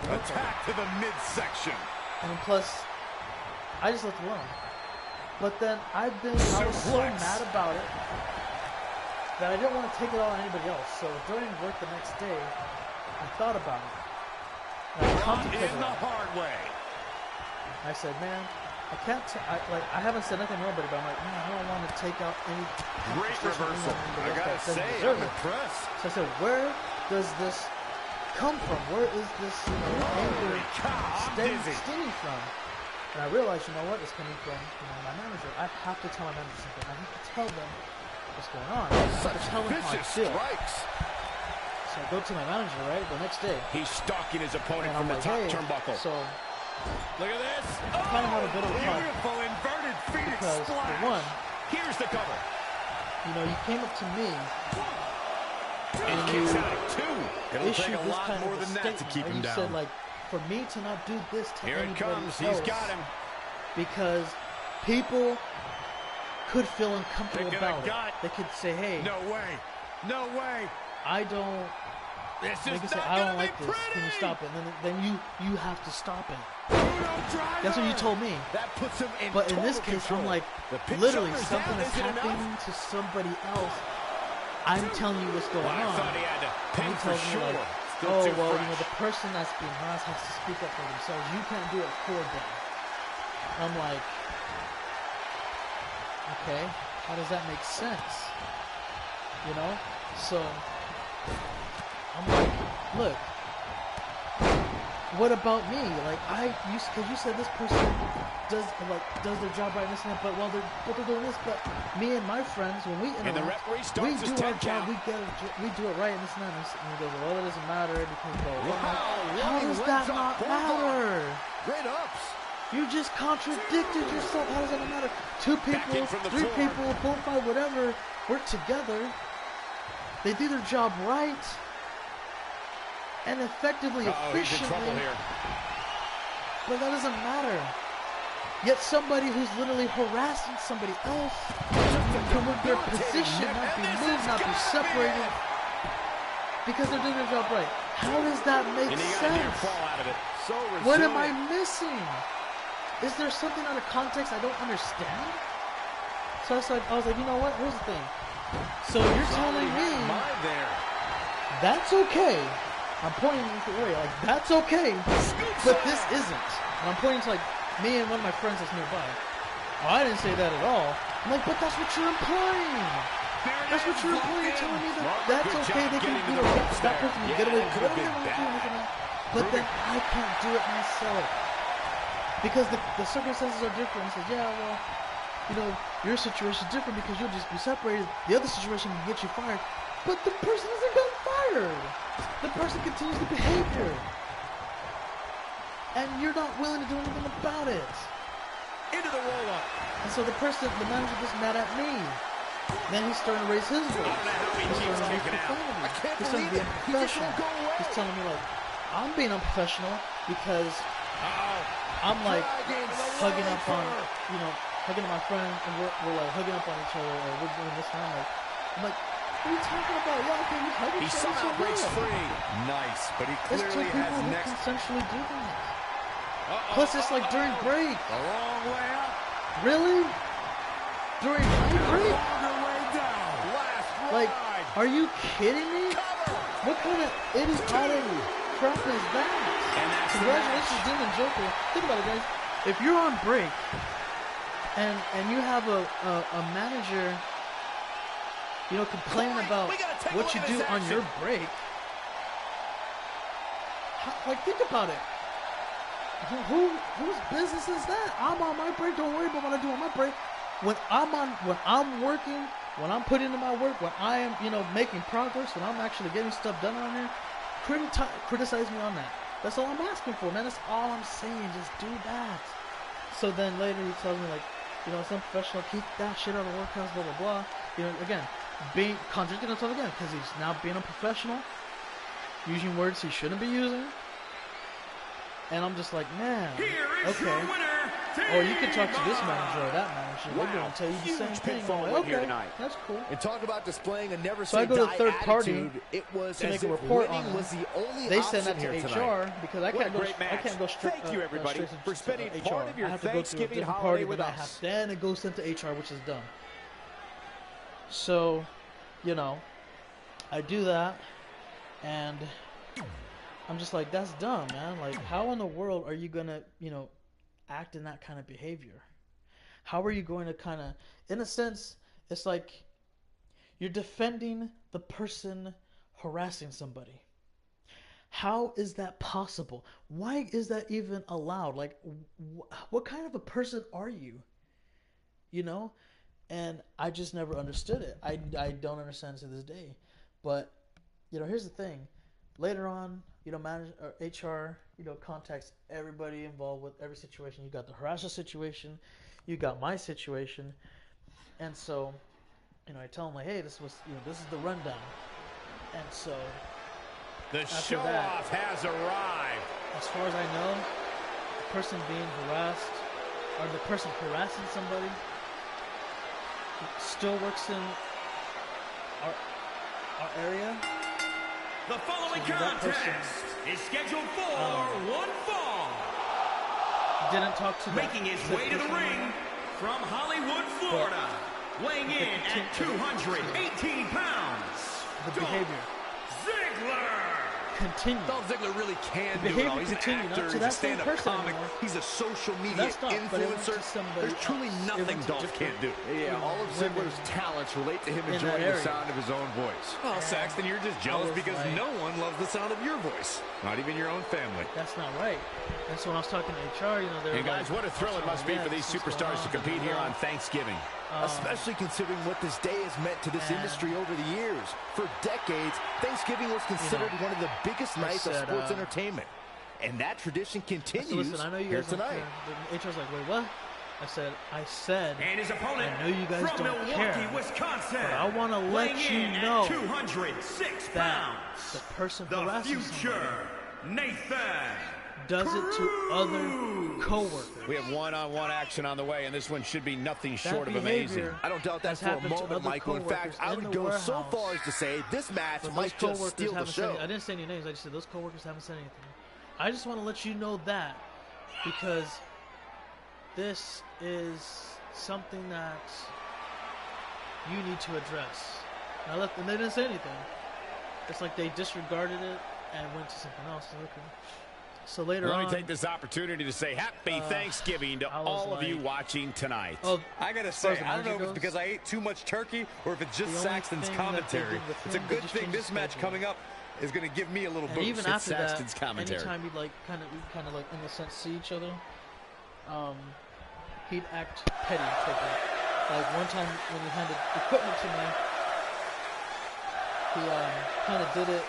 [SPEAKER 3] Attack to the midsection.
[SPEAKER 2] And plus, I just left it alone. But then I was so mad about it that I didn't want to take it out on anybody else. So during work the next day, I thought about it. And I contemplated
[SPEAKER 3] in the hard way.
[SPEAKER 2] I said, man, I haven't said nothing to nobody, but I'm like, man, I don't want to take out any.
[SPEAKER 3] Great reversal. I gotta say, I'm impressed.
[SPEAKER 2] So I said, where does this come from? Where is this, you know, anger stemming from? And I realized, you know what, it's coming from, you know, my manager. I have to tell my manager something. I have to tell them what's going on. I have to tell them how I feel. So I go to my manager, right, the next day.
[SPEAKER 3] He's stalking his opponent from the top turnbuckle.
[SPEAKER 2] So
[SPEAKER 3] look at this.
[SPEAKER 2] I kind of had a bit of a
[SPEAKER 3] beautiful inverted Phoenix
[SPEAKER 2] because,
[SPEAKER 3] splash.
[SPEAKER 2] for one,
[SPEAKER 3] here's the cover.
[SPEAKER 2] You know, you came up to me and you issued this kind of a statement. And you said, like, for me to not do this to anybody else.
[SPEAKER 3] He's got him.
[SPEAKER 2] Because people could feel uncomfortable about it. They could say, hey.
[SPEAKER 3] No way. No way.
[SPEAKER 2] I don't. They could say, I don't like this. Can you stop it? And then you have to stop it. That's what you told me.
[SPEAKER 3] That puts him in
[SPEAKER 2] but in this case, I'm like, literally, something is happening to somebody else. I'm telling you what's going on.
[SPEAKER 3] And he tells me, like,
[SPEAKER 2] oh, well, you know, the person that's being harassed has to speak up for themselves. You can't do it for them. I'm like, okay, how does that make sense? You know? So, I'm like, look, what about me? Like, because you said this person does their job right and this and that, but they're doing this, but me and my friends, when we interact, we do our job, we do it right and this and that, and he goes, well, it doesn't matter because how does that not matter?
[SPEAKER 4] Great ups.
[SPEAKER 2] You just contradicted yourself. How does that not matter? 2 people, 3 people, 4, 5, whatever, work together. They do their job right. and effectively, efficiently. But that doesn't matter. Yet somebody who's literally harassing somebody else can move their position, not be moved, not be separated, because they're doing their job right. How does that make sense? What am I missing? Is there something out of context I don't understand? So I was like, you know what? Here's the thing. So you're telling me that's okay. I'm pointing to the area like that's okay, but this isn't. And I'm pointing to like me and one of my friends that's nearby. Oh, I didn't say that at all. I'm like, but that's what you're implying. That's what you're implying. You're telling me that that's okay. They can, you know, that person can get away with whatever they want to do. But then I can't do it myself. Because the circumstances are different. He says, yeah, well, you know, your situation is different because you'll just be separated. The other situation can get you fired. But the person hasn't got fired. The person continues the behavior. And you're not willing to do anything about it.
[SPEAKER 3] Into the roll-up.
[SPEAKER 2] And so the manager gets mad at me. Then he's starting to raise his voice. He's starting to make fun of me. He's starting to be unprofessional. He's telling me like, I'm being unprofessional because I'm like hugging up on, you know, hugging my friend, and we're like hugging up on each other, or we're doing this and I'm like, what are you talking about? Yeah, okay, you hug each other. He somehow breaks free.
[SPEAKER 3] Nice, but he clearly has next.
[SPEAKER 2] Consensually do that. Plus, it's like during break.
[SPEAKER 3] The wrong way up.
[SPEAKER 2] Really? During my break?
[SPEAKER 3] Way down. Last
[SPEAKER 2] like, are you kidding me? What kind of idiotic crap is that? Congratulations, Demon Joker. Think about it, guys. If you're on break and you have a manager, you know, complaining about what you do on your break, like, think about it. Whose business is that? I'm on my break. Don't worry about what I do on my break. When I'm working, when I'm putting in my work, when I am, you know, making progress, when I'm actually getting stuff done on here, criticize me on that. That's all I'm asking for, man. That's all I'm saying. Just do that. So then later he tells me like, you know, it's unprofessional. Keep that shit out of the workhouse. Blah blah blah. You know, again, being contradicting himself again because he's now being unprofessional, using words he shouldn't be using. And I'm just like, man, okay. Or you can talk to this manager or that manager. They're going to tell you the same thing. Like, okay, that's cool.
[SPEAKER 4] And talk about displaying a never
[SPEAKER 2] so I go to the third party
[SPEAKER 4] to
[SPEAKER 2] make a report on them. They send that to HR because I can't go straight.
[SPEAKER 1] Thank you, everybody, for spending part of your Thanksgiving
[SPEAKER 2] holiday with us. Then it goes sent to HR, which is done. So, you know, I do that, and I'm just like, that's dumb, man. Like, how in the world are you gonna, you know, act in that kind of behavior? How are you going to kind of, in a sense, it's like you're defending the person harassing somebody. How is that possible? Why is that even allowed? Like, what kind of a person are you? You know? And I just never understood it. I don't understand it to this day. But, you know, here's the thing. Later on, you know, HR, you know, contacts everybody involved with every situation. You got the harasser situation, you got my situation, and so, you know, I tell them like, hey, this is the rundown, and so
[SPEAKER 3] the show off has arrived.
[SPEAKER 2] As far as I know, the person being harassed or the person harassing somebody still works in our area.
[SPEAKER 5] The following contest is scheduled for one fall.
[SPEAKER 2] Didn't talk to
[SPEAKER 5] making his way to the ring from Hollywood, Florida, weighing in at 218 pounds.
[SPEAKER 2] The behavior.
[SPEAKER 5] Ziggler.
[SPEAKER 2] Continue.
[SPEAKER 3] Dolph Ziggler really can do it all. He's an actor, he's a stand-up comic, he's a social media influencer. There's truly nothing Dolph can't do.
[SPEAKER 4] Yeah, all of Ziggler's talents relate to him enjoying the sound of his own voice.
[SPEAKER 3] Well, Saxton, you're just jealous because no one loves the sound of your voice. Not even your own family.
[SPEAKER 2] That's not right. And so when I was talking to HR, you know, they're
[SPEAKER 1] like, guys, what a thrill it must be for these superstars to compete here on Thanksgiving.
[SPEAKER 4] Especially considering what this day has meant to this industry over the years. For decades, Thanksgiving was considered one of the biggest nights of sports entertainment. And that tradition continues
[SPEAKER 2] listen, I know you
[SPEAKER 4] here
[SPEAKER 2] guys
[SPEAKER 4] tonight.
[SPEAKER 2] The HR's like, wait, what? I said,
[SPEAKER 5] and his opponent
[SPEAKER 2] I know you guys
[SPEAKER 5] from
[SPEAKER 2] don't
[SPEAKER 5] Milwaukee,
[SPEAKER 2] care,
[SPEAKER 5] Wisconsin,
[SPEAKER 2] but I want to let you know
[SPEAKER 5] 206
[SPEAKER 2] that
[SPEAKER 5] pounds,
[SPEAKER 2] the person
[SPEAKER 5] the
[SPEAKER 2] harassing
[SPEAKER 5] future, Nathan
[SPEAKER 2] does it to other coworkers.
[SPEAKER 1] We have one-on-one action on the way, and this one should be nothing short of amazing.
[SPEAKER 4] I don't doubt that for a moment, Michael. In fact, I would go so far as to say this match might just steal the show.
[SPEAKER 2] I didn't say any names. I just said those coworkers haven't said anything. I just want to let you know that because this is something that you need to address. And they didn't say anything. It's like they disregarded it and went to something else. Okay. So later on,
[SPEAKER 1] let me take this opportunity to say happy Thanksgiving to all of you watching tonight.
[SPEAKER 3] Oh, I gotta say, I don't know if it's because I ate too much turkey or if it's just Saxton's commentary. It's a good thing this match coming up is going to give me a little boost.
[SPEAKER 2] Even after
[SPEAKER 1] Saxton's commentary.
[SPEAKER 2] Anytime we'd like kind of like in a sense see each other, he'd act petty toward me. Like one time when he handed equipment to me, he kind of did it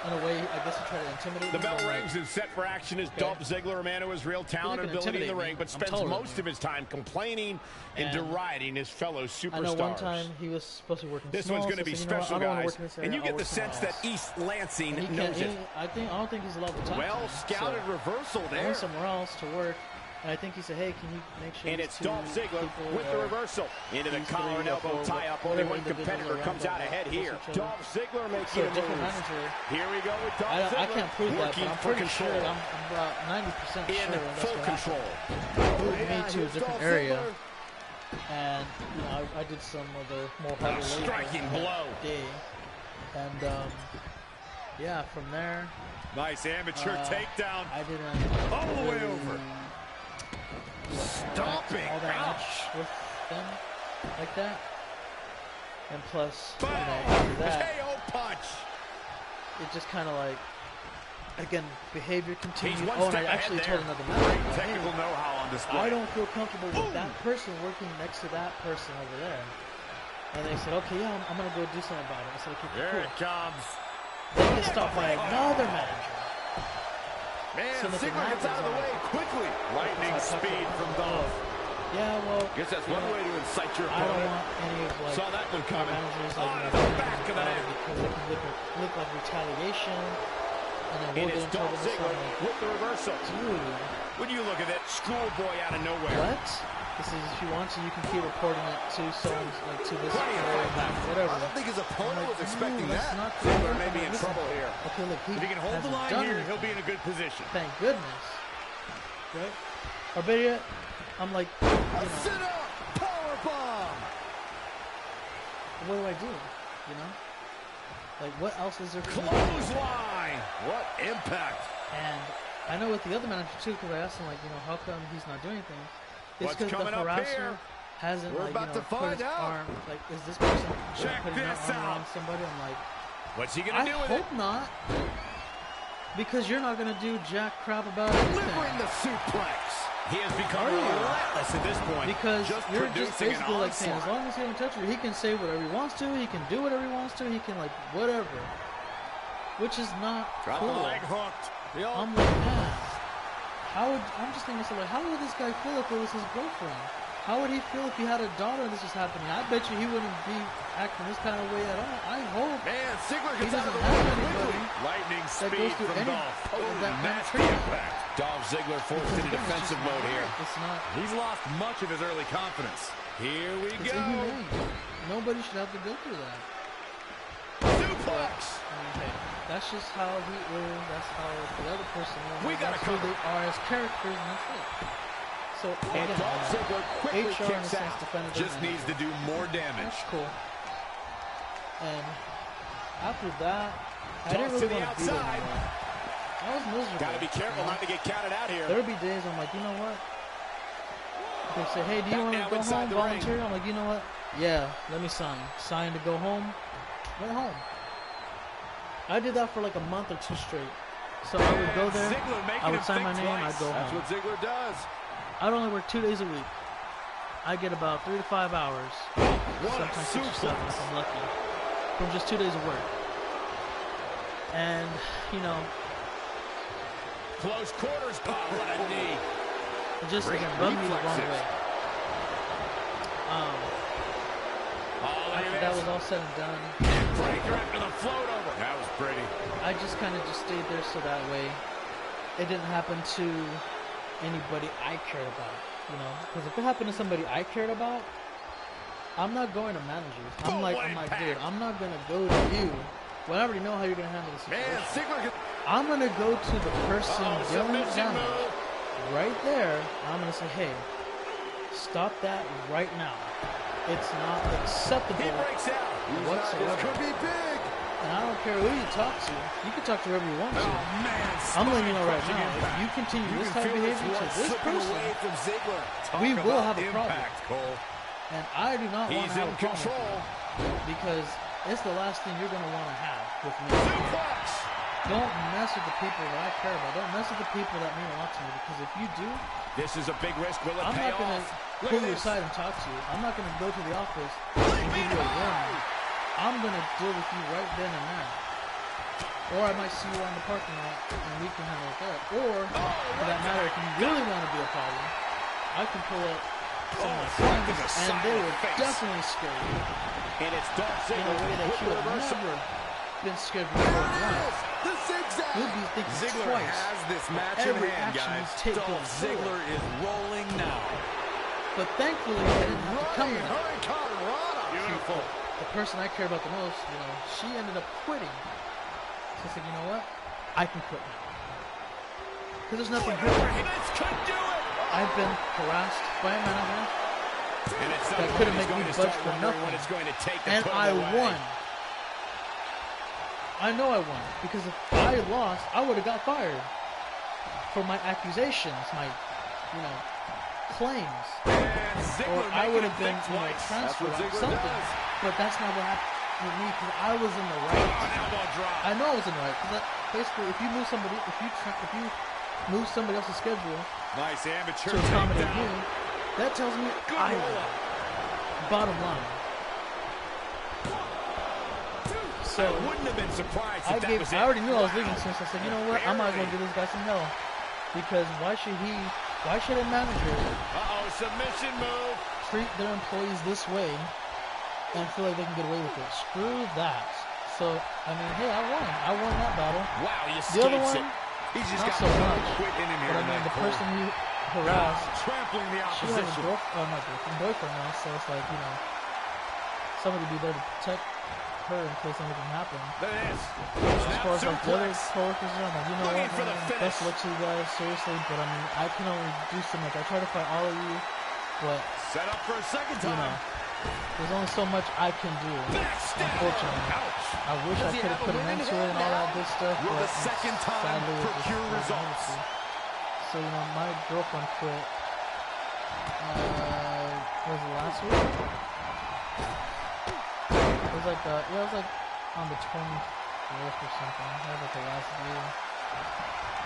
[SPEAKER 2] in a way, I guess, to try to intimidate
[SPEAKER 1] me. The bell rings and set for action is Dolph Ziggler, a man who has real talent and ability in the ring, but spends most of his time complaining and deriding his fellow superstars.
[SPEAKER 2] I know one time he was supposed to be working
[SPEAKER 1] This one's going to be special, guys, and you get the sense that East Lansing knows it.
[SPEAKER 2] I don't think he's allowed to talk.
[SPEAKER 1] Well scouted reversal there.
[SPEAKER 2] I went somewhere else to work. And I think he said, hey, can you make sure...
[SPEAKER 1] And it's Dolph Ziggler with the reversal. Into the collar and elbow tie-up. Only one competitor comes out ahead here. Dolph Ziggler makes it a move. Here we go with Dolph Ziggler.
[SPEAKER 2] I can't prove that, but I'm pretty sure, I'm about 90% sure
[SPEAKER 1] in full control.
[SPEAKER 2] Moved me to a different area. And, you know, I did some of the more heavy
[SPEAKER 1] striking blow.
[SPEAKER 2] Day. And, yeah, from there...
[SPEAKER 3] Nice amateur takedown.
[SPEAKER 2] I didn't...
[SPEAKER 3] All the way over.
[SPEAKER 2] Stomping all that much with them like that, and plus, you know, after that,
[SPEAKER 3] KO punch.
[SPEAKER 2] it just kind of like, again, behavior continued. Oh, and I actually told another man,
[SPEAKER 3] technical know-how on display.
[SPEAKER 2] I don't feel comfortable with that person working next to that person over there. And they said, okay, yeah, I'm gonna go do something about it. I said, okay, cool.
[SPEAKER 3] Here it comes.
[SPEAKER 2] They get stopped by another manager.
[SPEAKER 4] Man, Ziggler gets out of the way quickly.
[SPEAKER 3] Lightning speed from Dolph.
[SPEAKER 2] Yeah, well,
[SPEAKER 3] guess that's one way to incite your opponent.
[SPEAKER 2] I don't want any of like
[SPEAKER 3] saw that one coming.
[SPEAKER 2] Managers
[SPEAKER 3] on
[SPEAKER 2] like
[SPEAKER 3] the back of the neck
[SPEAKER 2] because it can look like retaliation. And then we'll
[SPEAKER 1] it's Dolph Ziggler with the reversal.
[SPEAKER 2] Dude,
[SPEAKER 1] when you look at that schoolboy out of nowhere.
[SPEAKER 2] What? This is, if you want to, you can keep reporting it to someone, like to this whatever.
[SPEAKER 4] I don't think his opponent was expecting that.
[SPEAKER 1] Ziggler may be in trouble here.
[SPEAKER 2] Okay, look,
[SPEAKER 3] if he can hold the line here, he'll be in a good position.
[SPEAKER 2] Thank goodness. Right? Or better yet, I'm like, you know,
[SPEAKER 4] sit up, power bomb.
[SPEAKER 2] What do I do? You know, like what else is there?
[SPEAKER 3] Clothesline. What impact!
[SPEAKER 2] And I know with the other manager too, because I asked him, like, you know, how come he's not doing anything? It's because the harasser hasn't, like, you know, put his arm, like, is this person putting their arm around somebody? I'm like,
[SPEAKER 1] what's he gonna do with it?
[SPEAKER 2] I hope not, because you're not gonna do jack crap about it.
[SPEAKER 4] Delivering the suplex.
[SPEAKER 1] He has become relentless at this point.
[SPEAKER 2] Because you're just basically like saying, as long as he doesn't touch you, he can say whatever he wants to, he can do whatever he wants to, he can, like, whatever, which is not cool.
[SPEAKER 3] The leg hooked.
[SPEAKER 2] I'm like, man. I'm just thinking, so like, how would this guy feel if it was his girlfriend? How would he feel if he had a daughter and this was happening? I bet you he wouldn't be acting this kind of way at all. I hope.
[SPEAKER 4] Man, Ziggler
[SPEAKER 2] he
[SPEAKER 4] gets out
[SPEAKER 2] doesn't
[SPEAKER 4] of the
[SPEAKER 2] have
[SPEAKER 4] way
[SPEAKER 2] anybody
[SPEAKER 3] Lightning
[SPEAKER 2] that
[SPEAKER 3] speed
[SPEAKER 2] goes through
[SPEAKER 3] from
[SPEAKER 2] any
[SPEAKER 3] Dolph.
[SPEAKER 2] of that
[SPEAKER 3] nasty impact.
[SPEAKER 1] Dolph Ziggler forced into defensive mode here.
[SPEAKER 2] It's not.
[SPEAKER 3] He's lost much of his early confidence.
[SPEAKER 1] Here we
[SPEAKER 2] It's
[SPEAKER 1] go.
[SPEAKER 2] inhumane. Nobody should have to go through that.
[SPEAKER 1] Suplex.
[SPEAKER 2] Okay. That's just how he is. That's how the other person is.
[SPEAKER 1] We gotta
[SPEAKER 2] that's who they are as characters, and that's it. So
[SPEAKER 1] and
[SPEAKER 2] again,
[SPEAKER 1] Dolph Ziggler quickly
[SPEAKER 2] HR
[SPEAKER 1] kicks out.
[SPEAKER 3] Just needs to do more damage.
[SPEAKER 2] That's cool. And after that, I didn't really want to do it anymore. I was miserable.
[SPEAKER 1] Gotta be careful not to get counted out here.
[SPEAKER 2] There would be days I'm like, you know what? They say, hey, do you want to go home, volunteer? I'm like, you know what? Yeah, let me sign. Sign to go home. Went home. I did that for like a month or two straight. So I would go there, I would sign my name, I'd go home.
[SPEAKER 3] That's what Ziggler does.
[SPEAKER 2] I'd only work 2 days a week. I get about 3 to 5 hours. Sometimes 6 or 7 if I'm lucky. From just 2 days of work. And, you know.
[SPEAKER 1] Close quarters. Oh, what a knee.
[SPEAKER 2] just again rubbed me the wrong way. After that was all said and done,
[SPEAKER 1] breaker after the float over. That was pretty.
[SPEAKER 2] I just kind of just stayed there so that way it didn't happen to anybody I cared about, you know. Because if it happened to somebody I cared about, I'm not going to managers. I'm like, dude, I'm not gonna go to you. Well, I already know how you're gonna handle this situation. I'm gonna go to the person dealing damage right there. I'm gonna say, hey, stop that right now. It's not acceptable whatsoever.
[SPEAKER 4] This could be big.
[SPEAKER 2] And I don't care who you talk to. You can talk to whoever you want to. I'm letting you know right now, if you continue this type of behavior to this person, we will have a problem. And I do not want to have a problem with you, because it's the last thing you're going to want to have with me. Don't mess with the people that I care about. Don't mess with the people that mean a lot to me, because if you do,
[SPEAKER 1] this is a big risk. Will it
[SPEAKER 2] I'm
[SPEAKER 1] pay
[SPEAKER 2] not going to pull you aside and talk to you. I'm not going to go to the office and give you a warning. I'm going to deal with you right then and there. Or I might see you on the parking lot and we can handle it there. Or, for that matter, if you really want to be a problem, I can pull up some of my friends and they will definitely scare you.
[SPEAKER 1] And it's
[SPEAKER 2] in a way that you have never been scared before once. You'll be thinking
[SPEAKER 3] Ziggler
[SPEAKER 2] twice
[SPEAKER 3] has this match
[SPEAKER 2] every
[SPEAKER 3] in hand,
[SPEAKER 2] action
[SPEAKER 3] guys.
[SPEAKER 2] you take
[SPEAKER 3] Dolph Ziggler is rolling now.
[SPEAKER 2] But thankfully, I didn't have to come to that.
[SPEAKER 1] Beautiful.
[SPEAKER 2] The person I care about the most, you know, she ended up quitting. So I said, you know what? I can quit now. Because there's nothing good. I've been harassed by a manager that couldn't make me budge for nothing. And I won. I know I won. Because if I lost, I would have got fired for my accusations, my, you know, claims. Or I would have been, you know, transferred or something. But that's not what happened with me, because I was in the right. I know I was in the right. Because basically, if you move somebody, if you move somebody else's schedule to accommodate me, that tells me I won. Bottom line. So
[SPEAKER 1] I wouldn't have been surprised if
[SPEAKER 2] I already knew I was leaving, since I said, you know what, I'm not going to give this guy some hell. Because why should a manager
[SPEAKER 1] submission move,
[SPEAKER 2] treat their employees this way and feel like they can get away with it? Screw that. So, I mean, hey, I won that battle.
[SPEAKER 1] Wow, he
[SPEAKER 2] the other one,
[SPEAKER 1] He's just
[SPEAKER 2] not
[SPEAKER 1] got
[SPEAKER 2] so much.
[SPEAKER 1] Quit in him
[SPEAKER 2] but I mean, the person he harassed,
[SPEAKER 1] trampling the
[SPEAKER 2] she has a boyfriend now, so it's like, you know, somebody be there to protect her in case anything happened.
[SPEAKER 1] There it is.
[SPEAKER 2] As far as like the other coworkers, I'm like, you know what, man, best luck to you guys, seriously, but I mean, I can only do so much. I try to fight all of you, but
[SPEAKER 1] set up for a second time.
[SPEAKER 2] You know, there's only so much I can do, unfortunately. I wish I could have put an end to it and all that good stuff, but sadly it just wasn't able to. So, you know, my girlfriend quit, was it last week? It was like, it was like on the 24th or something. That was like the last day.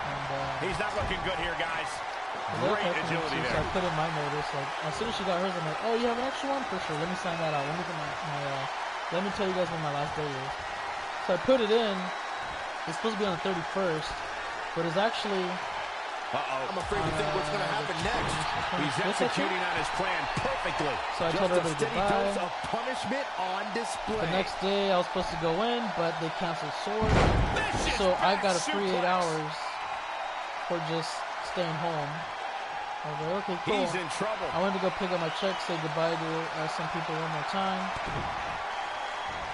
[SPEAKER 2] And,
[SPEAKER 1] he's not looking good here, guys. Great agility there.
[SPEAKER 2] So I put in my notice, like, as soon as she got hers, I'm like, oh, you have an extra one? For sure, let me sign that out. Let me get let me tell you guys when my last day is. So I put it in. It's supposed to be on the 31st, but it's actually...
[SPEAKER 4] I'm afraid to think what's going to happen next.
[SPEAKER 1] He's executing on his plan perfectly.
[SPEAKER 2] So I told everybody goodbye.
[SPEAKER 4] Of punishment on display.
[SPEAKER 2] The next day I was supposed to go in, but they canceled Sword. So I got a free 8 hours for just staying home. I was like, okay, cool.
[SPEAKER 1] He's in trouble.
[SPEAKER 2] I went to go pick up my check, say goodbye to some people one more time.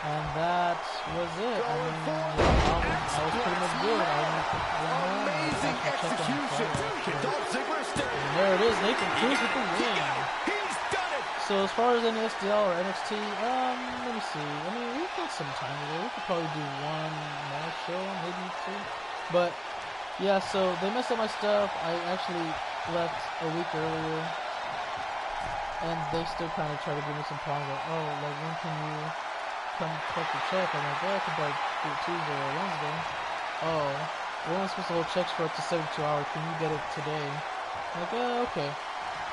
[SPEAKER 2] And that was it. I mean, I was pretty much good. I went home and I checked on Friday. And there it is, Nathan Cruz with the win. So as far as any SDL or NXT, let me see. I mean, we've got some time today. We could probably do one more show, maybe two. But yeah, so they messed up my stuff. I actually left a week earlier, and they still kind of try to give me some problems. Like, oh, like when can you come collect the check? I'm like, yeah, I could probably do it Tuesday or Wednesday. Oh, we're only supposed to hold checks for up to 72 hours. Can you get it today? I'm like, yeah, okay.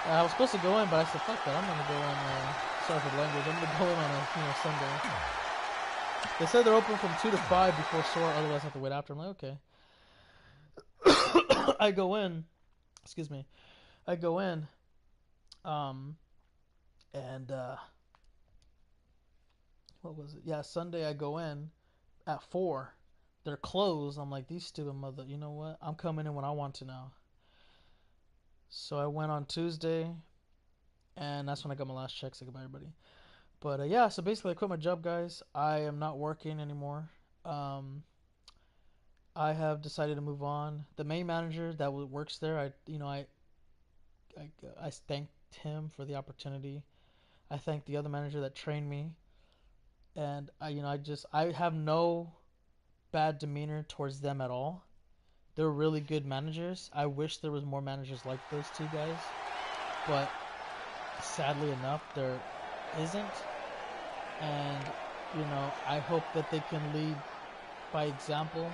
[SPEAKER 2] I was supposed to go in, but I said, fuck that. I'm gonna go in. Sorry for the language. I'm gonna go in on a Sunday. They said they're open from 2 to 5 before SOAR. Otherwise, I have to wait after. I'm like, okay. I go in. Excuse me. I go in, and what was it? Yeah, Sunday I go in at 4. They're closed. I'm like, these stupid mother. You know what? I'm coming in when I want to now. So I went on Tuesday, and that's when I got my last check. Say goodbye, everybody. But yeah, so basically I quit my job, guys. I am not working anymore. I have decided to move on. The main manager that works there, I thanked him for the opportunity. I thanked the other manager that trained me, and I have no bad demeanor towards them at all. They're really good managers. I wish there was more managers like those two guys, but sadly enough, there isn't. And I hope that they can lead by example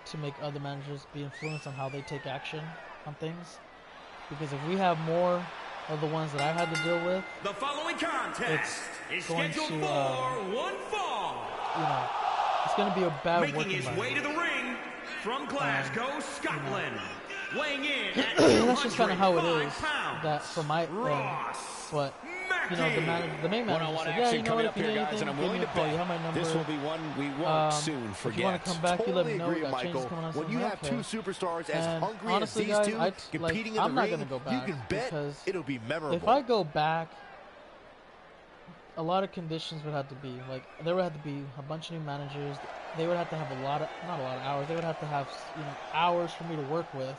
[SPEAKER 2] to make other managers be influenced on how they take action on things. Because if we have more of the ones that I had to deal with,
[SPEAKER 5] the following contest is scheduled for one fall.
[SPEAKER 2] It's going to be a bad work environment.
[SPEAKER 5] Making his way to the ring from Glasgow, Scotland, weighing in at 205
[SPEAKER 2] that's just kind of how it is.
[SPEAKER 5] pounds.
[SPEAKER 2] That for my but the main manager said, yeah, you know what, if you need anything, give me a call. You have my number.
[SPEAKER 3] This will be one we won't soon forget.
[SPEAKER 2] If you want to come back, you let me know. We got changes coming on.
[SPEAKER 4] When you have two superstars as hungry
[SPEAKER 2] honestly,
[SPEAKER 4] as these
[SPEAKER 2] guys,
[SPEAKER 4] two competing in the ring,
[SPEAKER 2] I'm not gonna go back,
[SPEAKER 4] you can bet it'll be memorable.
[SPEAKER 2] If I go back, a lot of conditions would have to be like there would have to be a bunch of new managers. They would have to have not a lot of hours. They would have to have hours for me to work with.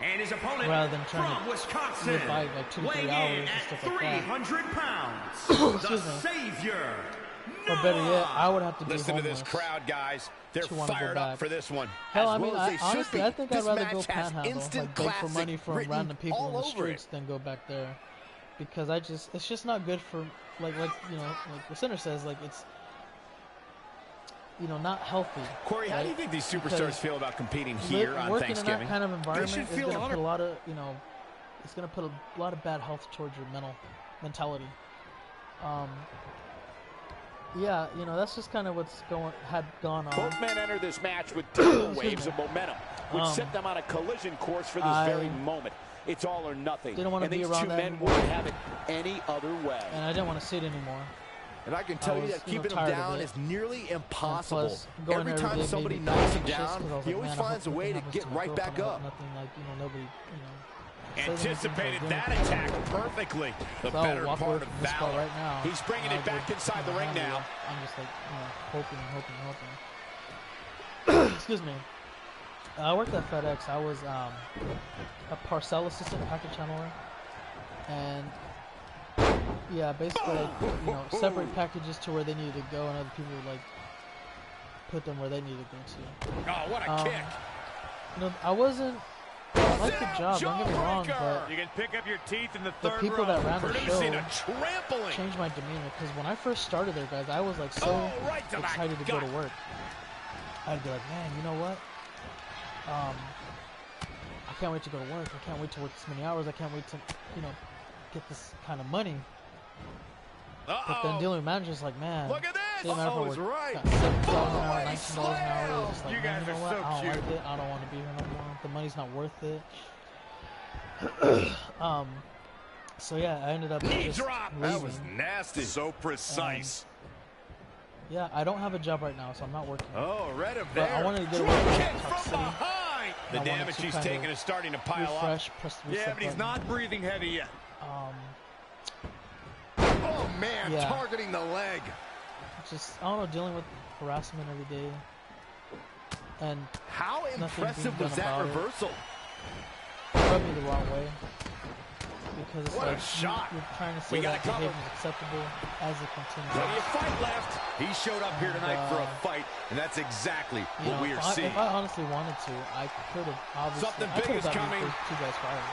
[SPEAKER 5] And his opponent
[SPEAKER 2] rather than trying
[SPEAKER 5] from
[SPEAKER 2] to
[SPEAKER 5] Wisconsin,
[SPEAKER 2] live by like 2 to 3 hours and stuff like that.
[SPEAKER 5] 300 pounds, the Savior.
[SPEAKER 2] Or better yet, I would have to be
[SPEAKER 3] Listen
[SPEAKER 2] homeless
[SPEAKER 3] to this crowd, guys. They're fired up for this one.
[SPEAKER 2] Hell, I mean, honestly, I think I'd rather go panhandle, like beg for money from random people in the streets than go back there, because it's just not good for like the center says, like it's not healthy.
[SPEAKER 3] Corey, how do you think these superstars feel about competing here on
[SPEAKER 2] working
[SPEAKER 3] Thanksgiving?
[SPEAKER 2] In that kind of environment is going to put a lot of it's going to put a lot of bad health towards your mentality. Yeah, that's just kind of what's had gone on.
[SPEAKER 1] Both men enter this match with tidal waves of momentum, which set them on a collision course for this very moment. It's all or nothing.
[SPEAKER 2] Didn't want to be around that
[SPEAKER 1] men wouldn't have it any other way.
[SPEAKER 2] And I didn't want to see it anymore.
[SPEAKER 4] And I can tell you that keeping him down is nearly impossible. Every time somebody knocks him down, he always finds a way to get right back up.
[SPEAKER 2] Nothing like, nobody,
[SPEAKER 3] Anticipated that attack perfectly. The better part of valor.
[SPEAKER 2] Right now,
[SPEAKER 3] he's bringing it back inside the ring now.
[SPEAKER 2] I'm just like, hoping. Excuse me. I worked at FedEx. I was a parcel assistant, package handler, and yeah, basically, separate packages to where they needed to go, and other people would put them where they needed to go
[SPEAKER 3] to. Oh, what a kick!
[SPEAKER 2] I like the job. Don't get me wrong, but
[SPEAKER 3] you can pick up your teeth in the third
[SPEAKER 2] people that ran the show
[SPEAKER 3] trampling
[SPEAKER 2] changed my demeanor. Because when I first started there, guys, I was so excited to go to work. I'd be like, man, you know what? I can't wait to go to work. I can't wait to work this many hours. I can't wait to, get this kind of money. But then dealing with managers, like, man,
[SPEAKER 3] look at this.
[SPEAKER 2] $7 an hour, $19 an hour. It's just like, you guys are so cute. I don't like it. I don't want to be here no more. The money's not worth it. So yeah, I ended up just leaving.
[SPEAKER 3] That was nasty. So precise.
[SPEAKER 2] Yeah, I don't have a job right now, so I'm not working.
[SPEAKER 3] Oh, right up
[SPEAKER 2] there. But I wanted to get away from
[SPEAKER 3] behind. The damage he's taking is starting to pile up. Yeah, but he's not breathing heavy yet. Oh man, targeting the leg.
[SPEAKER 2] Just, I don't know, dealing with harassment every day. And
[SPEAKER 4] how impressive was that reversal?
[SPEAKER 2] Rubbed me the wrong way. Because it's
[SPEAKER 3] what
[SPEAKER 2] like
[SPEAKER 3] a shot.
[SPEAKER 2] You're trying to say that behavior is acceptable as it continues.
[SPEAKER 3] Plenty of fight left. He showed up here tonight for a fight, and that's exactly what we are seeing.
[SPEAKER 2] If I honestly wanted to, I could have obviously.
[SPEAKER 3] Something big is coming.
[SPEAKER 2] Two guys fired.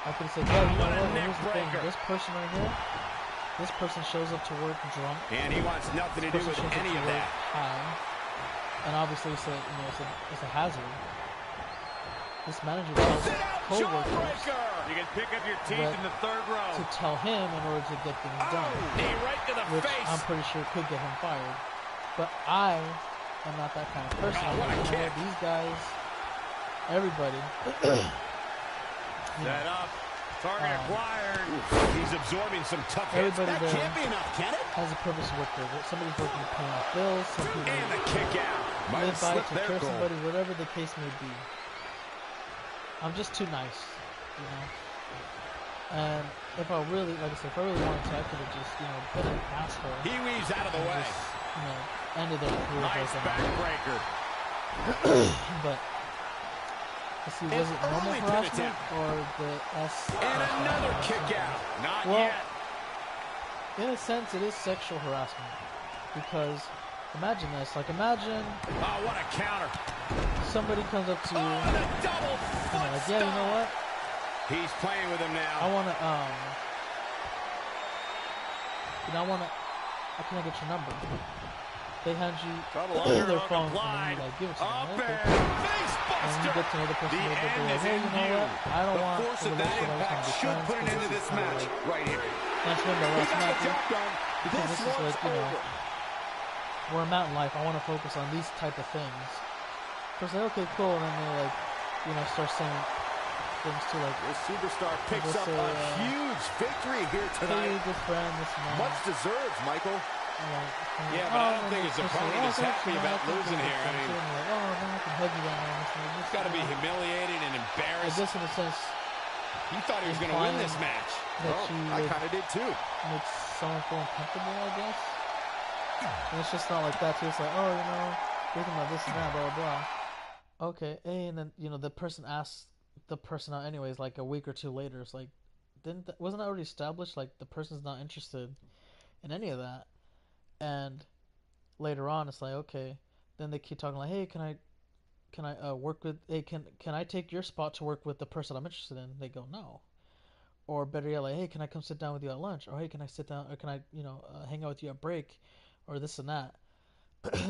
[SPEAKER 2] I could have said, yeah, you know what? Here's the thing. This person right here. This person shows up to work drunk.
[SPEAKER 3] And he wants nothing to do with any of that.
[SPEAKER 2] And obviously it's a hazard. This manager tells co-workers
[SPEAKER 3] you can pick up your teeth in the third row
[SPEAKER 2] to tell him in order to get things done.
[SPEAKER 3] Knee right to the
[SPEAKER 2] which
[SPEAKER 3] face.
[SPEAKER 2] I'm pretty sure could get him fired. But I am not that kind of person.
[SPEAKER 3] What a kick.
[SPEAKER 2] These guys, everybody,
[SPEAKER 1] Set up. Target acquired. He's absorbing some tough hits. That can't be enough, can it?
[SPEAKER 2] Has a purpose to work there. Somebody's working to pay off bills. Some people
[SPEAKER 1] and the kick out.
[SPEAKER 2] Live by, take care of somebody, whatever the case may be. I'm just too nice, you know. And if I really, like I said, if I really wanted to, I could have just, you know, been an asshole.
[SPEAKER 1] He weaves out of the way.
[SPEAKER 2] Just, you know, ended their career.
[SPEAKER 1] Nice backbreaker.
[SPEAKER 2] But let's see, was it normal harassment or the S?
[SPEAKER 1] And another kick out. Not
[SPEAKER 2] well,
[SPEAKER 1] yet.
[SPEAKER 2] In a sense, it is sexual harassment because imagine this. Like, imagine.
[SPEAKER 1] Oh, what a counter!
[SPEAKER 2] Somebody comes up to you.
[SPEAKER 1] Oh, the double foot
[SPEAKER 2] like, yeah, you know what?
[SPEAKER 1] He's playing with him now.
[SPEAKER 2] I wanna, you know, I can I get your number? They hand you their phone and then you like give it to them. Okay. And you get to know the person a little bit. They're like, hey, you know what? I don't want to
[SPEAKER 3] force of that impact should put an end to this match right here.
[SPEAKER 2] That's when the last match. Because this is like, you know, where I'm at in life. I want to focus on these type of things. First, like, okay, cool, and then they like, you know, start saying things to like.
[SPEAKER 3] This superstar picks up a huge victory here tonight.
[SPEAKER 2] Hey, good friend, this man.
[SPEAKER 3] Much deserved, Michael.
[SPEAKER 1] Yeah, but I don't think his opponent is happy about losing here. I mean,
[SPEAKER 2] I can hug you right now.
[SPEAKER 1] He's got to be humiliated and embarrassed.
[SPEAKER 2] I guess in a sense,
[SPEAKER 1] he thought he was going to win this match.
[SPEAKER 3] I kind of did too.
[SPEAKER 2] Makes someone feel uncomfortable, I guess. And it's just not like that too. It's like, oh, you know, thinking about this and that, blah, blah, blah. Okay, hey, and then, you know, the person asks the person out anyways, like a week or two later. It's like, wasn't that already established? Like, the person's not interested in any of that. And later on, it's like, okay. Then they keep talking like, hey, can I work with? Hey, can I take your spot to work with the person I'm interested in? They go no. Or better yet, like, hey, can I come sit down with you at lunch? Or hey, can I sit down? Or can I, you know, hang out with you at break? Or this and that.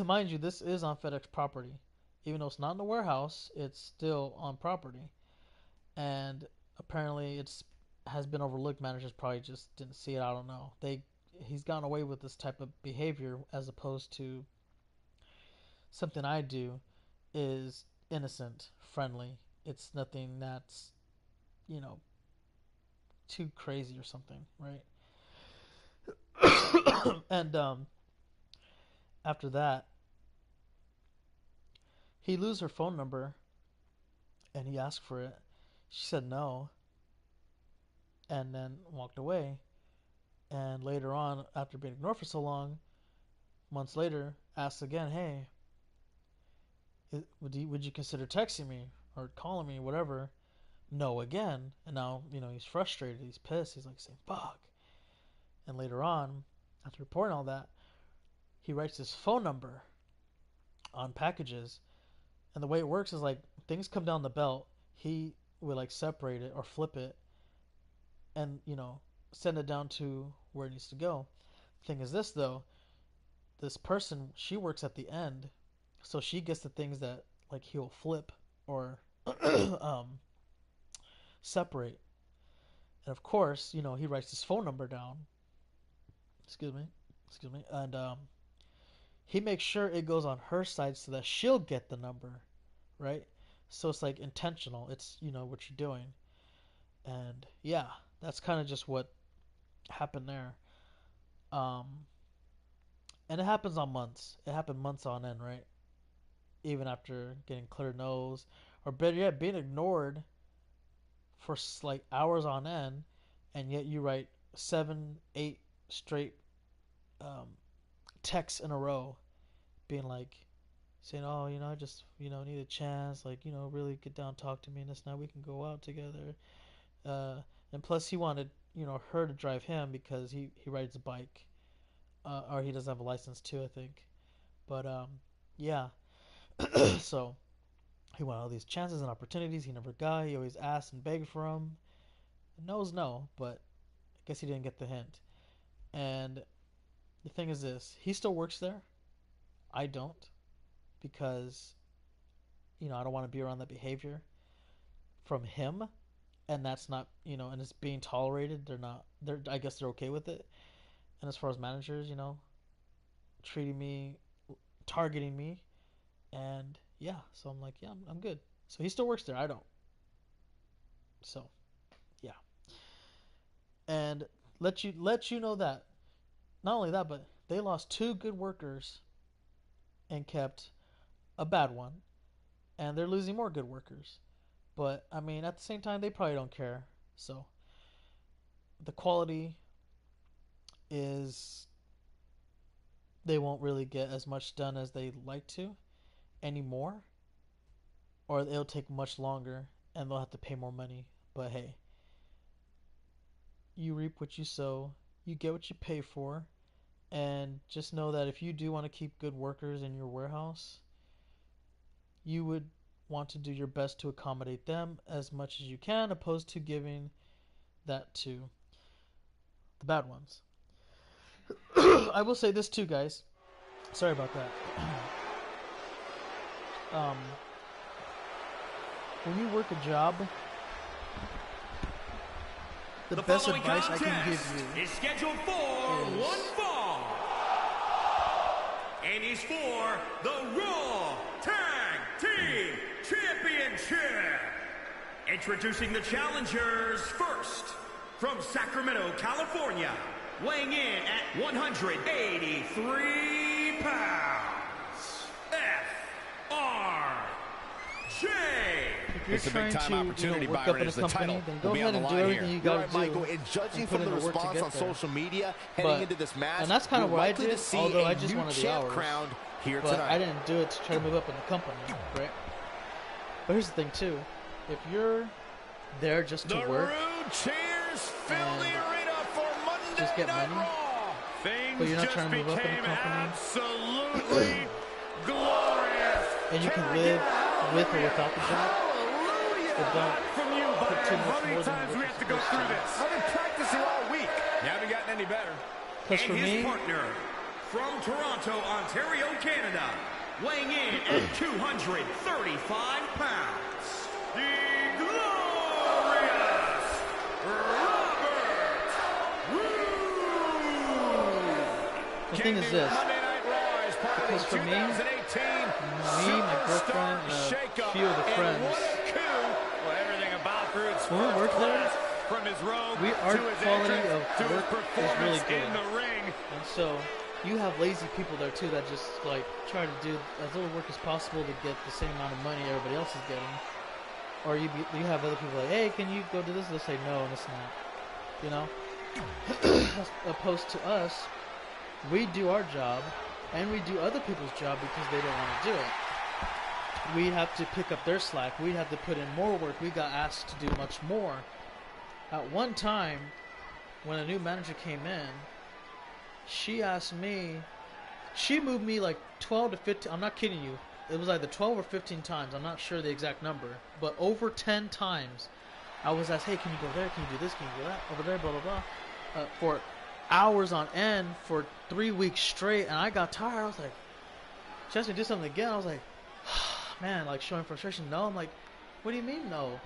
[SPEAKER 2] Mind you, this is on FedEx property, even though it's not in the warehouse. It's still on property, and apparently has been overlooked. Managers probably just didn't see it. I don't know. He's gotten away with this type of behavior as opposed to something I do is innocent, friendly. It's nothing that's, you know, too crazy or something, right? And after that, he lose her phone number and he asked for it. She said no and then walked away. And later on, after being ignored for so long, months later, asked again, hey, would you consider texting me or calling me, whatever? No again. And now, you know, he's frustrated. He's pissed. He's like saying, fuck. And later on, after reporting all that, he writes his phone number on packages. And the way it works is like things come down the belt. He would like separate it or flip it and, you know, send it down to where it needs to go. Thing is this though, this person, she works at the end, so she gets the things that like he'll flip or separate. And of course, you know, he writes his phone number down. Excuse me. And he makes sure it goes on her side so that she'll get the number, right? So it's like intentional. It's, you know, what you're doing. And yeah, that's kind of just what happened there. And it happens on months. It happened months on end, right? Even after getting clear nose, or better yet, being ignored for like hours on end, and yet you write 7-8 straight texts in a row, being like, saying, oh, you know, I just, you know, need a chance, like, you know, really get down, talk to me, and this night we can go out together. And plus, he wanted, you know, her to drive him because he rides a bike, or he doesn't have a license too, I think. But yeah, so he wanted all these chances and opportunities he never got. He always asked and begged for them. No's no, but I guess he didn't get the hint. And the thing is this, he still works there. I don't, because, you know, I don't want to be around that behavior from him. And that's not, you know, and it's being tolerated. I guess they're okay with it. And as far as managers, you know, treating me, targeting me, and yeah, so I'm like, yeah, I'm good. So he still works there. I don't. So and let you know that not only that, but they lost 2 good workers and kept a bad one, and they're losing more good workers. But I mean, at the same time, they probably don't care. So the quality is, they won't really get as much done as they like to anymore, or it'll take much longer and they'll have to pay more money. But hey, you reap what you sow, you get what you pay for, and just know that if you do want to keep good workers in your warehouse, you would want to do your best to accommodate them as much as you can, opposed to giving that to the bad ones. I will say this too, guys. Sorry about that. When you work a job, the best advice I can give you
[SPEAKER 5] is scheduled for one fall, and is for the Raw Tag Team Championship. Introducing the challengers first, from Sacramento, California, weighing in at 183 pounds, FRJ.
[SPEAKER 2] It's a big-time opportunity, Byron, as the title will be on the line here.
[SPEAKER 4] You got to Michael, and judging from the response on social media heading into this match,
[SPEAKER 2] and that's kind of what I did, although I just wanted the hours.
[SPEAKER 4] Crowned here
[SPEAKER 2] but
[SPEAKER 4] tonight.
[SPEAKER 2] I didn't do it to try to move up in the company, right? But here's the thing, too. If you're there just to work,
[SPEAKER 1] Roode cheers fill the arena for Monday
[SPEAKER 2] just get
[SPEAKER 1] Night
[SPEAKER 2] money,
[SPEAKER 1] Raw.
[SPEAKER 2] but you're not trying to move up in the company,
[SPEAKER 1] Absolutely glorious.
[SPEAKER 2] And you can live with or without the job. But don't put too much more than
[SPEAKER 1] we have to go through this.
[SPEAKER 3] I've been practicing all week. You haven't gotten any better.
[SPEAKER 2] Because for me,
[SPEAKER 5] partner from Toronto, Ontario, Canada, weighing in at 235 pounds, the glorious Robert Roode.
[SPEAKER 2] the thing is this. Because for me, my girlfriend, and a few of the friends, when we work there, our quality of work is really good. And so, you have lazy people there too that just like try to do as little work as possible to get the same amount of money everybody else is getting. Or you have other people like, hey, can you go do this? They'll say no, and it's not. You know? As opposed to us, we do our job, and we do other people's job because they don't want to do it. We have to pick up their slack. We have to put in more work. We got asked to do much more. At one time, when a new manager came in, she asked me, she moved me like 12 to 15, I'm not kidding you, it was either 12 or 15 times, I'm not sure the exact number, but over 10 times, I was asked, hey, can you go there, can you do this, can you do that, over there, blah, blah, blah, for hours on end, for 3 weeks straight, and I got tired. I was like, she asked me to do something again, I was like, man, like showing frustration. No, I'm like, what do you mean no?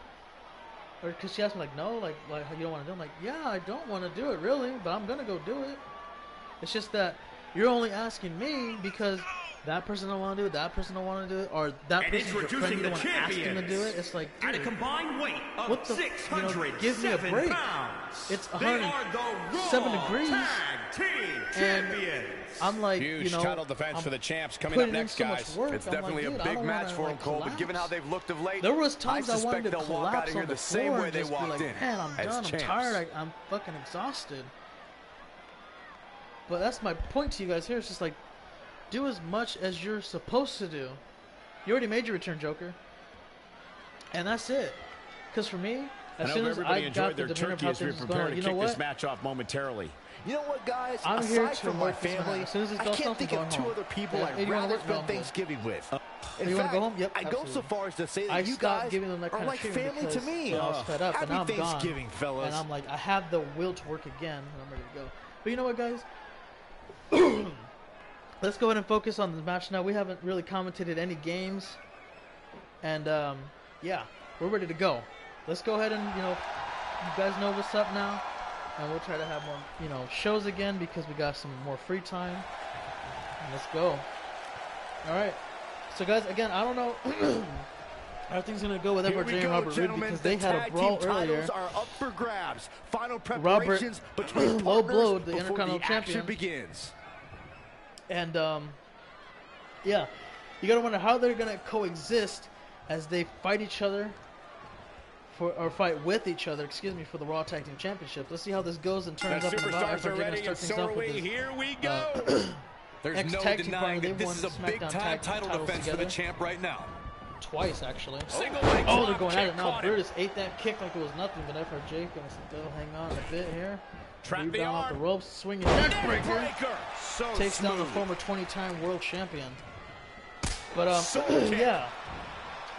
[SPEAKER 2] Or because she asked me like, no, like you don't want to do it. I'm like, yeah, I don't want to do it really, but I'm gonna go do it. It's just that you're only asking me because that person don't want to do it, that person don't want to do it, or that person's your friend, you don't want to ask him to do it. It's like, dude,
[SPEAKER 5] at a combined weight of
[SPEAKER 2] what the,
[SPEAKER 5] 607
[SPEAKER 2] give me a break.
[SPEAKER 5] Pounds.
[SPEAKER 2] It's 107 degrees, and I'm like,
[SPEAKER 3] huge title defense for the champs coming up next,
[SPEAKER 2] so
[SPEAKER 3] guys.
[SPEAKER 2] It's
[SPEAKER 3] definitely a big match for them, Cole. But given how they've looked of late,
[SPEAKER 2] there was times I wanted to
[SPEAKER 3] they'll walk out of here the same way they walked in.
[SPEAKER 2] Man, I'm done. I'm tired. I'm fucking exhausted. But that's my point to you guys here. It's just like, do as much as you're supposed to do. You already made your return, Joker. And that's it. Because for me, as soon as I got the demeanor of how things was going, you know what?
[SPEAKER 1] This match off momentarily.
[SPEAKER 4] You know what, guys?
[SPEAKER 2] I'm here
[SPEAKER 4] Aside
[SPEAKER 2] to
[SPEAKER 4] from my family,
[SPEAKER 2] I
[SPEAKER 4] can't think of two other people I'd rather spend Thanksgiving with.
[SPEAKER 2] You want to go home? Yep.
[SPEAKER 4] I go so far as to say that
[SPEAKER 2] I
[SPEAKER 4] you guys
[SPEAKER 2] giving them that kind
[SPEAKER 4] are like
[SPEAKER 2] of
[SPEAKER 4] family to me.
[SPEAKER 2] I was fed up, and now I'm
[SPEAKER 4] Thanksgiving,
[SPEAKER 2] gone.
[SPEAKER 4] fellas.
[SPEAKER 2] And I'm like, I have the will to work again, and I'm ready to go. But you know what, guys? Let's go ahead and focus on the match now. We haven't really commentated any games, and yeah, we're ready to go. Let's go ahead and, you guys know what's up now, and we'll try to have more, shows again because we got some more free time. And let's go. All right. So, guys, again, I don't know Everything's going to go with FRJ and Robert Roode because they had a brawl earlier.
[SPEAKER 4] Are up for grabs. Final
[SPEAKER 2] Robert low blowed the
[SPEAKER 4] Intercontinental
[SPEAKER 2] champion
[SPEAKER 4] begins.
[SPEAKER 2] And yeah, you got to wonder how they're going to coexist as they fight each other fight with each other, excuse me, for the Raw Tag Team Championship. Let's see how this goes and turns up.
[SPEAKER 3] Superstars are ready, and so are we. Here we go. There's no denying that this is a big-time title defense for the champ right now.
[SPEAKER 2] Twice, actually. Oh, they're going at it now. Brutus ate that kick like it was nothing, but FRJ going to still hang on a bit here. Rebound off the ropes, swinging neckbreaker. Takes down the former 20-time world champion. But yeah,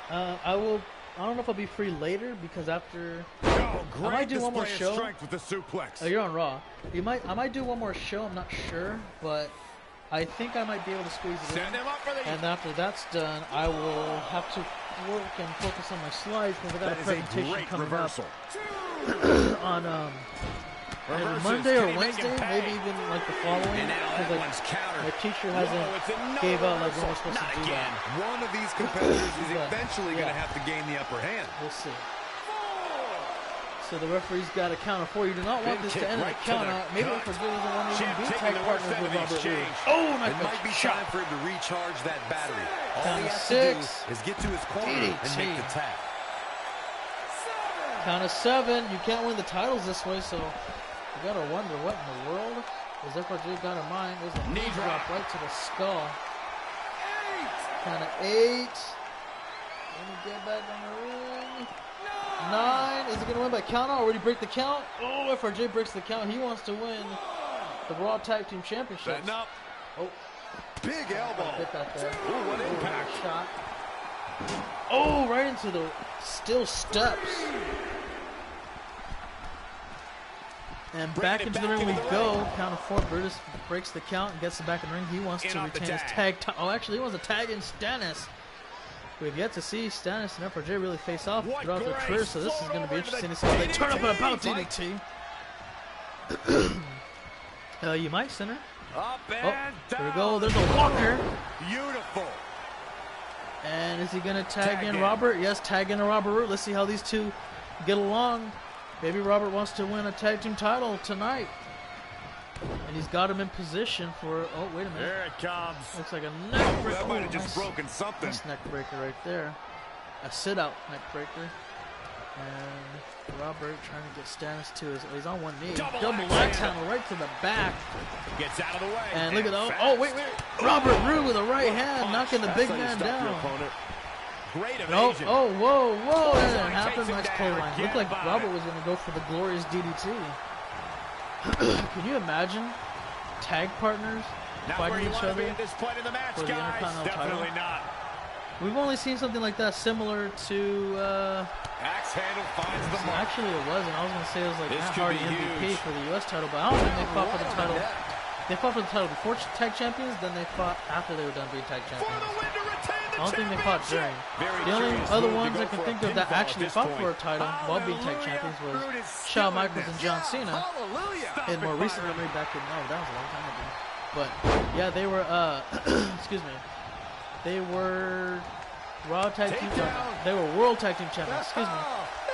[SPEAKER 2] I don't know if I'll be free later because after I might do one more show.
[SPEAKER 3] With the suplex.
[SPEAKER 2] Oh, you're on Raw. I might do one more show. I'm not sure, but I think I might be able to squeeze it in. And after that's done, I will have to work and focus on my slides because I got a presentation coming up on either Monday or Wednesday, maybe even like the following. Because my teacher hasn't gave out like when we're supposed to do that.
[SPEAKER 3] One of these competitors is eventually going to have to gain the upper hand.
[SPEAKER 2] We'll see. So the referee's got a count of 4. You do not want this to end in a count out. Maybe FRJ doesn't want to even be tag partners with Robert Roode. Oh, nice.
[SPEAKER 3] It might be time for him to recharge that battery. All he has
[SPEAKER 2] 6.
[SPEAKER 3] to do is get to his corner and make the tag.
[SPEAKER 2] Count of 7. You can't win the titles this way, so you gotta wonder what in the world is FRJ got in mind. There's a knee drop right to the skull. Count of 8. Let me get back on the ring. 9. Is he going to win by count out or would he break the count? Oh, FRJ breaks the count. He wants to win the Raw Tag Team Championship. Oh.
[SPEAKER 3] Big elbow.
[SPEAKER 2] Hit that there.
[SPEAKER 3] Ooh, what impact.
[SPEAKER 2] Shot. Oh, right into the steel steps. And back into the ring we go. Count of 4. Brutus breaks the count and gets it back in the ring. He wants to retain his tag. Oh, actually, he wants to tag in Stannis. We've yet to see Stannis and FRJ really face off throughout their career, so this is going to be interesting to see how they turn up and about DDT. You might, Sinner.
[SPEAKER 3] Up and
[SPEAKER 2] there we go. There's a walker.
[SPEAKER 3] Beautiful.
[SPEAKER 2] And is he going to tag in Robert? Yes, tag in Robert Roode. Let's see how these two get along. Maybe Robert wants to win a tag team title tonight. And he's got him in position for, oh, wait a minute.
[SPEAKER 3] There it comes.
[SPEAKER 2] Looks like a neck breaker.
[SPEAKER 3] That might have just broken something.
[SPEAKER 2] Nice neck breaker right there. A sit-out neck breaker. And Robert trying to get Stannis to his, he's on one knee. Double axe handle right to the back.
[SPEAKER 3] Gets out of the way.
[SPEAKER 2] And look at that. Oh, wait. Robert Roode with a right hand, knocking the big man down.
[SPEAKER 3] Great evasion.
[SPEAKER 2] Oh, whoa. That didn't happen. Nice clothesline. Looked like Robert was going to go for the glorious DDT. Can you imagine tag partners fighting each other for the Intercontinental title?
[SPEAKER 3] Not.
[SPEAKER 2] We've only seen something like that similar to
[SPEAKER 3] axe handle finds the mark.
[SPEAKER 2] Actually it wasn't. I was going to say it was like Matt Hardy MVP for the US title, but I don't think they fought for the title. They fought for the title before tag champions, then they fought after they were done being tag champions. I don't think they fought during. The only other ones I can think of that actually fought for a title while being tag champions was Shawn Michaels and John Cena. In more recent memory back in, that was a long time ago. But yeah, they were, excuse me, they were Raw Tag Team Champions. They were World Tag Team Champions, excuse me.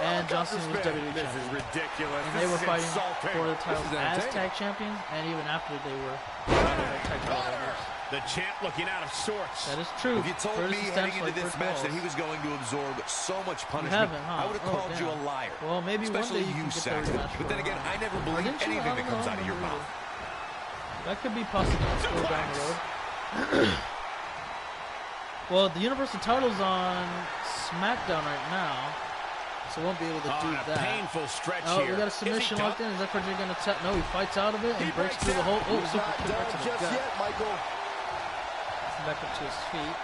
[SPEAKER 2] And John Cena was WWE Champion.
[SPEAKER 3] This is ridiculous.
[SPEAKER 2] And they were fighting for the titles as tag champions, and even after they were tag title holders.
[SPEAKER 3] The champ looking out of sorts.
[SPEAKER 2] That is true.
[SPEAKER 3] If you told me heading into this match that he was going to absorb so much punishment, I would have called you a liar.
[SPEAKER 2] Well, maybe
[SPEAKER 3] especially
[SPEAKER 2] one day
[SPEAKER 3] you, Saxton. But then again, I never believe anything that comes out of your mouth.
[SPEAKER 2] That could be possible down the road. Well, the Universal title's on SmackDown right now, so won't be able to do that.
[SPEAKER 3] Painful stretch
[SPEAKER 2] We
[SPEAKER 3] here.
[SPEAKER 2] got a submission locked in. Is FRJ going to tap? No, he fights out of it and breaks through the hole. Oh, super kick right to the gut. Back up to his feet.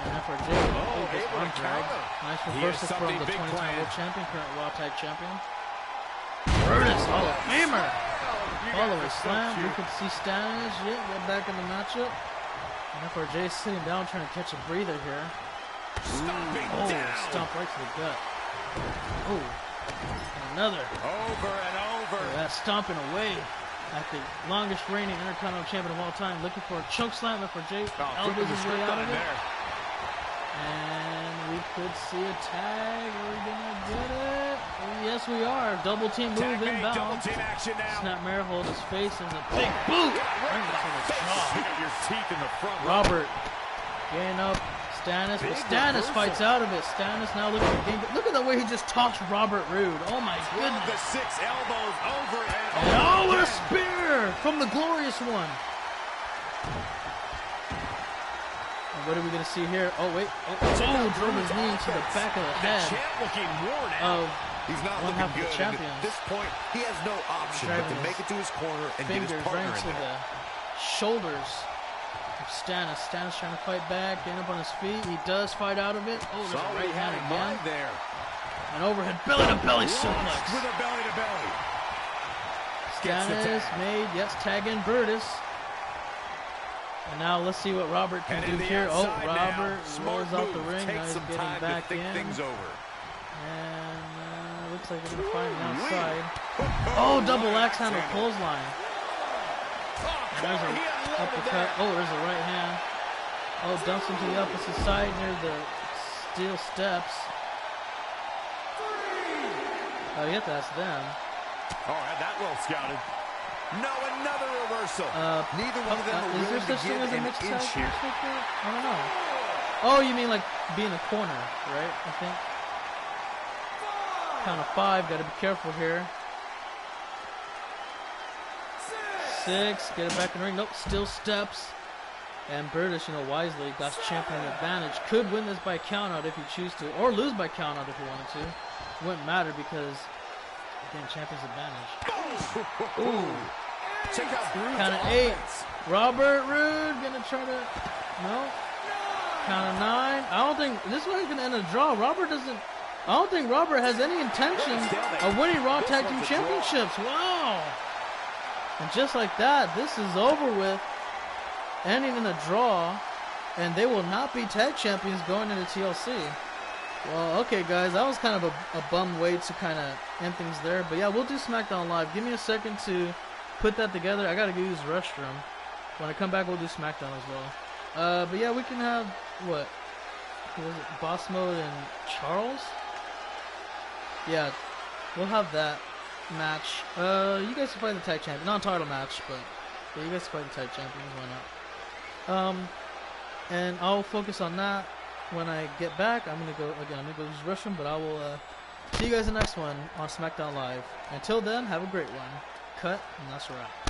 [SPEAKER 2] And FRJ gets arm drag. Nice reversal from the 20-time world champion, current Raw Tag Champion. Brutus, Hall of Famer. Follow-away slam. We can see Stannis. Yeah, get back in the matchup. And FRJ sitting down trying to catch a breather here. Stomp right to the gut. Oh, another.
[SPEAKER 3] Over and over.
[SPEAKER 2] That's stomping away. At the longest reigning Intercontinental Champion of all time, looking for a choke slam FRJ. Elbows his way out of it. And we could see a tag. Are we gonna get it? Yes, we are. Double team move inbound.
[SPEAKER 3] Double team action now.
[SPEAKER 2] Snapmare hold his face and a big boot. Right into the jaw.
[SPEAKER 3] Your teeth in the front.
[SPEAKER 2] Robert getting up. Stannis, but Stannis fights out of it. Stannis now looking at the game. Look at the way he just tossed Robert Roode. Oh my goodness.
[SPEAKER 3] The 6 elbows over and
[SPEAKER 2] over. Oh, what a spear from the Glorious One. And what are we going to see here? Oh, wait. Oh, drove his knee into the back of the head of one half of the champions.
[SPEAKER 3] At this point, he has no option but to make it to his corner and get his partner
[SPEAKER 2] right into the shoulders of Stannis. Stannis trying to fight back, getting up on his feet. He does fight out of it. Oh, there's a right hand again.
[SPEAKER 3] There.
[SPEAKER 2] An overhead belly-to-belly suplex.
[SPEAKER 3] With a belly-to-belly.
[SPEAKER 2] Stannis made, yes, tag in Brutus. And now let's see what Robert can do here. Oh, Robert rolls out the ring. Now he's getting back in. And looks like they're going to find him outside. Oh, double axe handle clothesline. And there's an uppercut. Oh, there's a right hand. Oh, dumps him to the opposite side near the steel steps. Oh, you have to ask them.
[SPEAKER 3] All right, that well scouted. No, another reversal. Neither one of them are willing to give an inch here.
[SPEAKER 2] I don't know. Oh, you mean like being a corner, right? I think. Count of 5. Got to be careful here. 6. Get it back in the ring. Nope. Still steps. And Brutus, you know, wisely got champion advantage. Could win this by count out if you choose to, or lose by count out if you wanted to. It wouldn't matter because again, champion's advantage. Ooh.
[SPEAKER 3] Check out Bruce.
[SPEAKER 2] Count of 8. Robert Roode gonna try to. No. Count of 9. I don't think this one's gonna end a draw. I don't think Robert has any intention of winning Raw Tag Team Championships. Wow. And just like that, this is over with. Ending in a draw. And they will not be tag champions going into TLC. Well, okay, guys, that was kind of a bum way to kind of end things there. But yeah, we'll do SmackDown Live. Give me a second to put that together. I gotta go use the restroom. When I come back, we'll do SmackDown as well. But yeah, we can have what? Who was it? Boss Mode and Charles. Yeah, we'll have that match. You guys can fight the tag champion, non-title match, but yeah, you guys can fight the tag champions. Why not? And I'll focus on that. When I get back, I'm gonna go use the restroom, but I will see you guys in the next one on SmackDown Live. Until then, have a great one. Cut, and that's a wrap.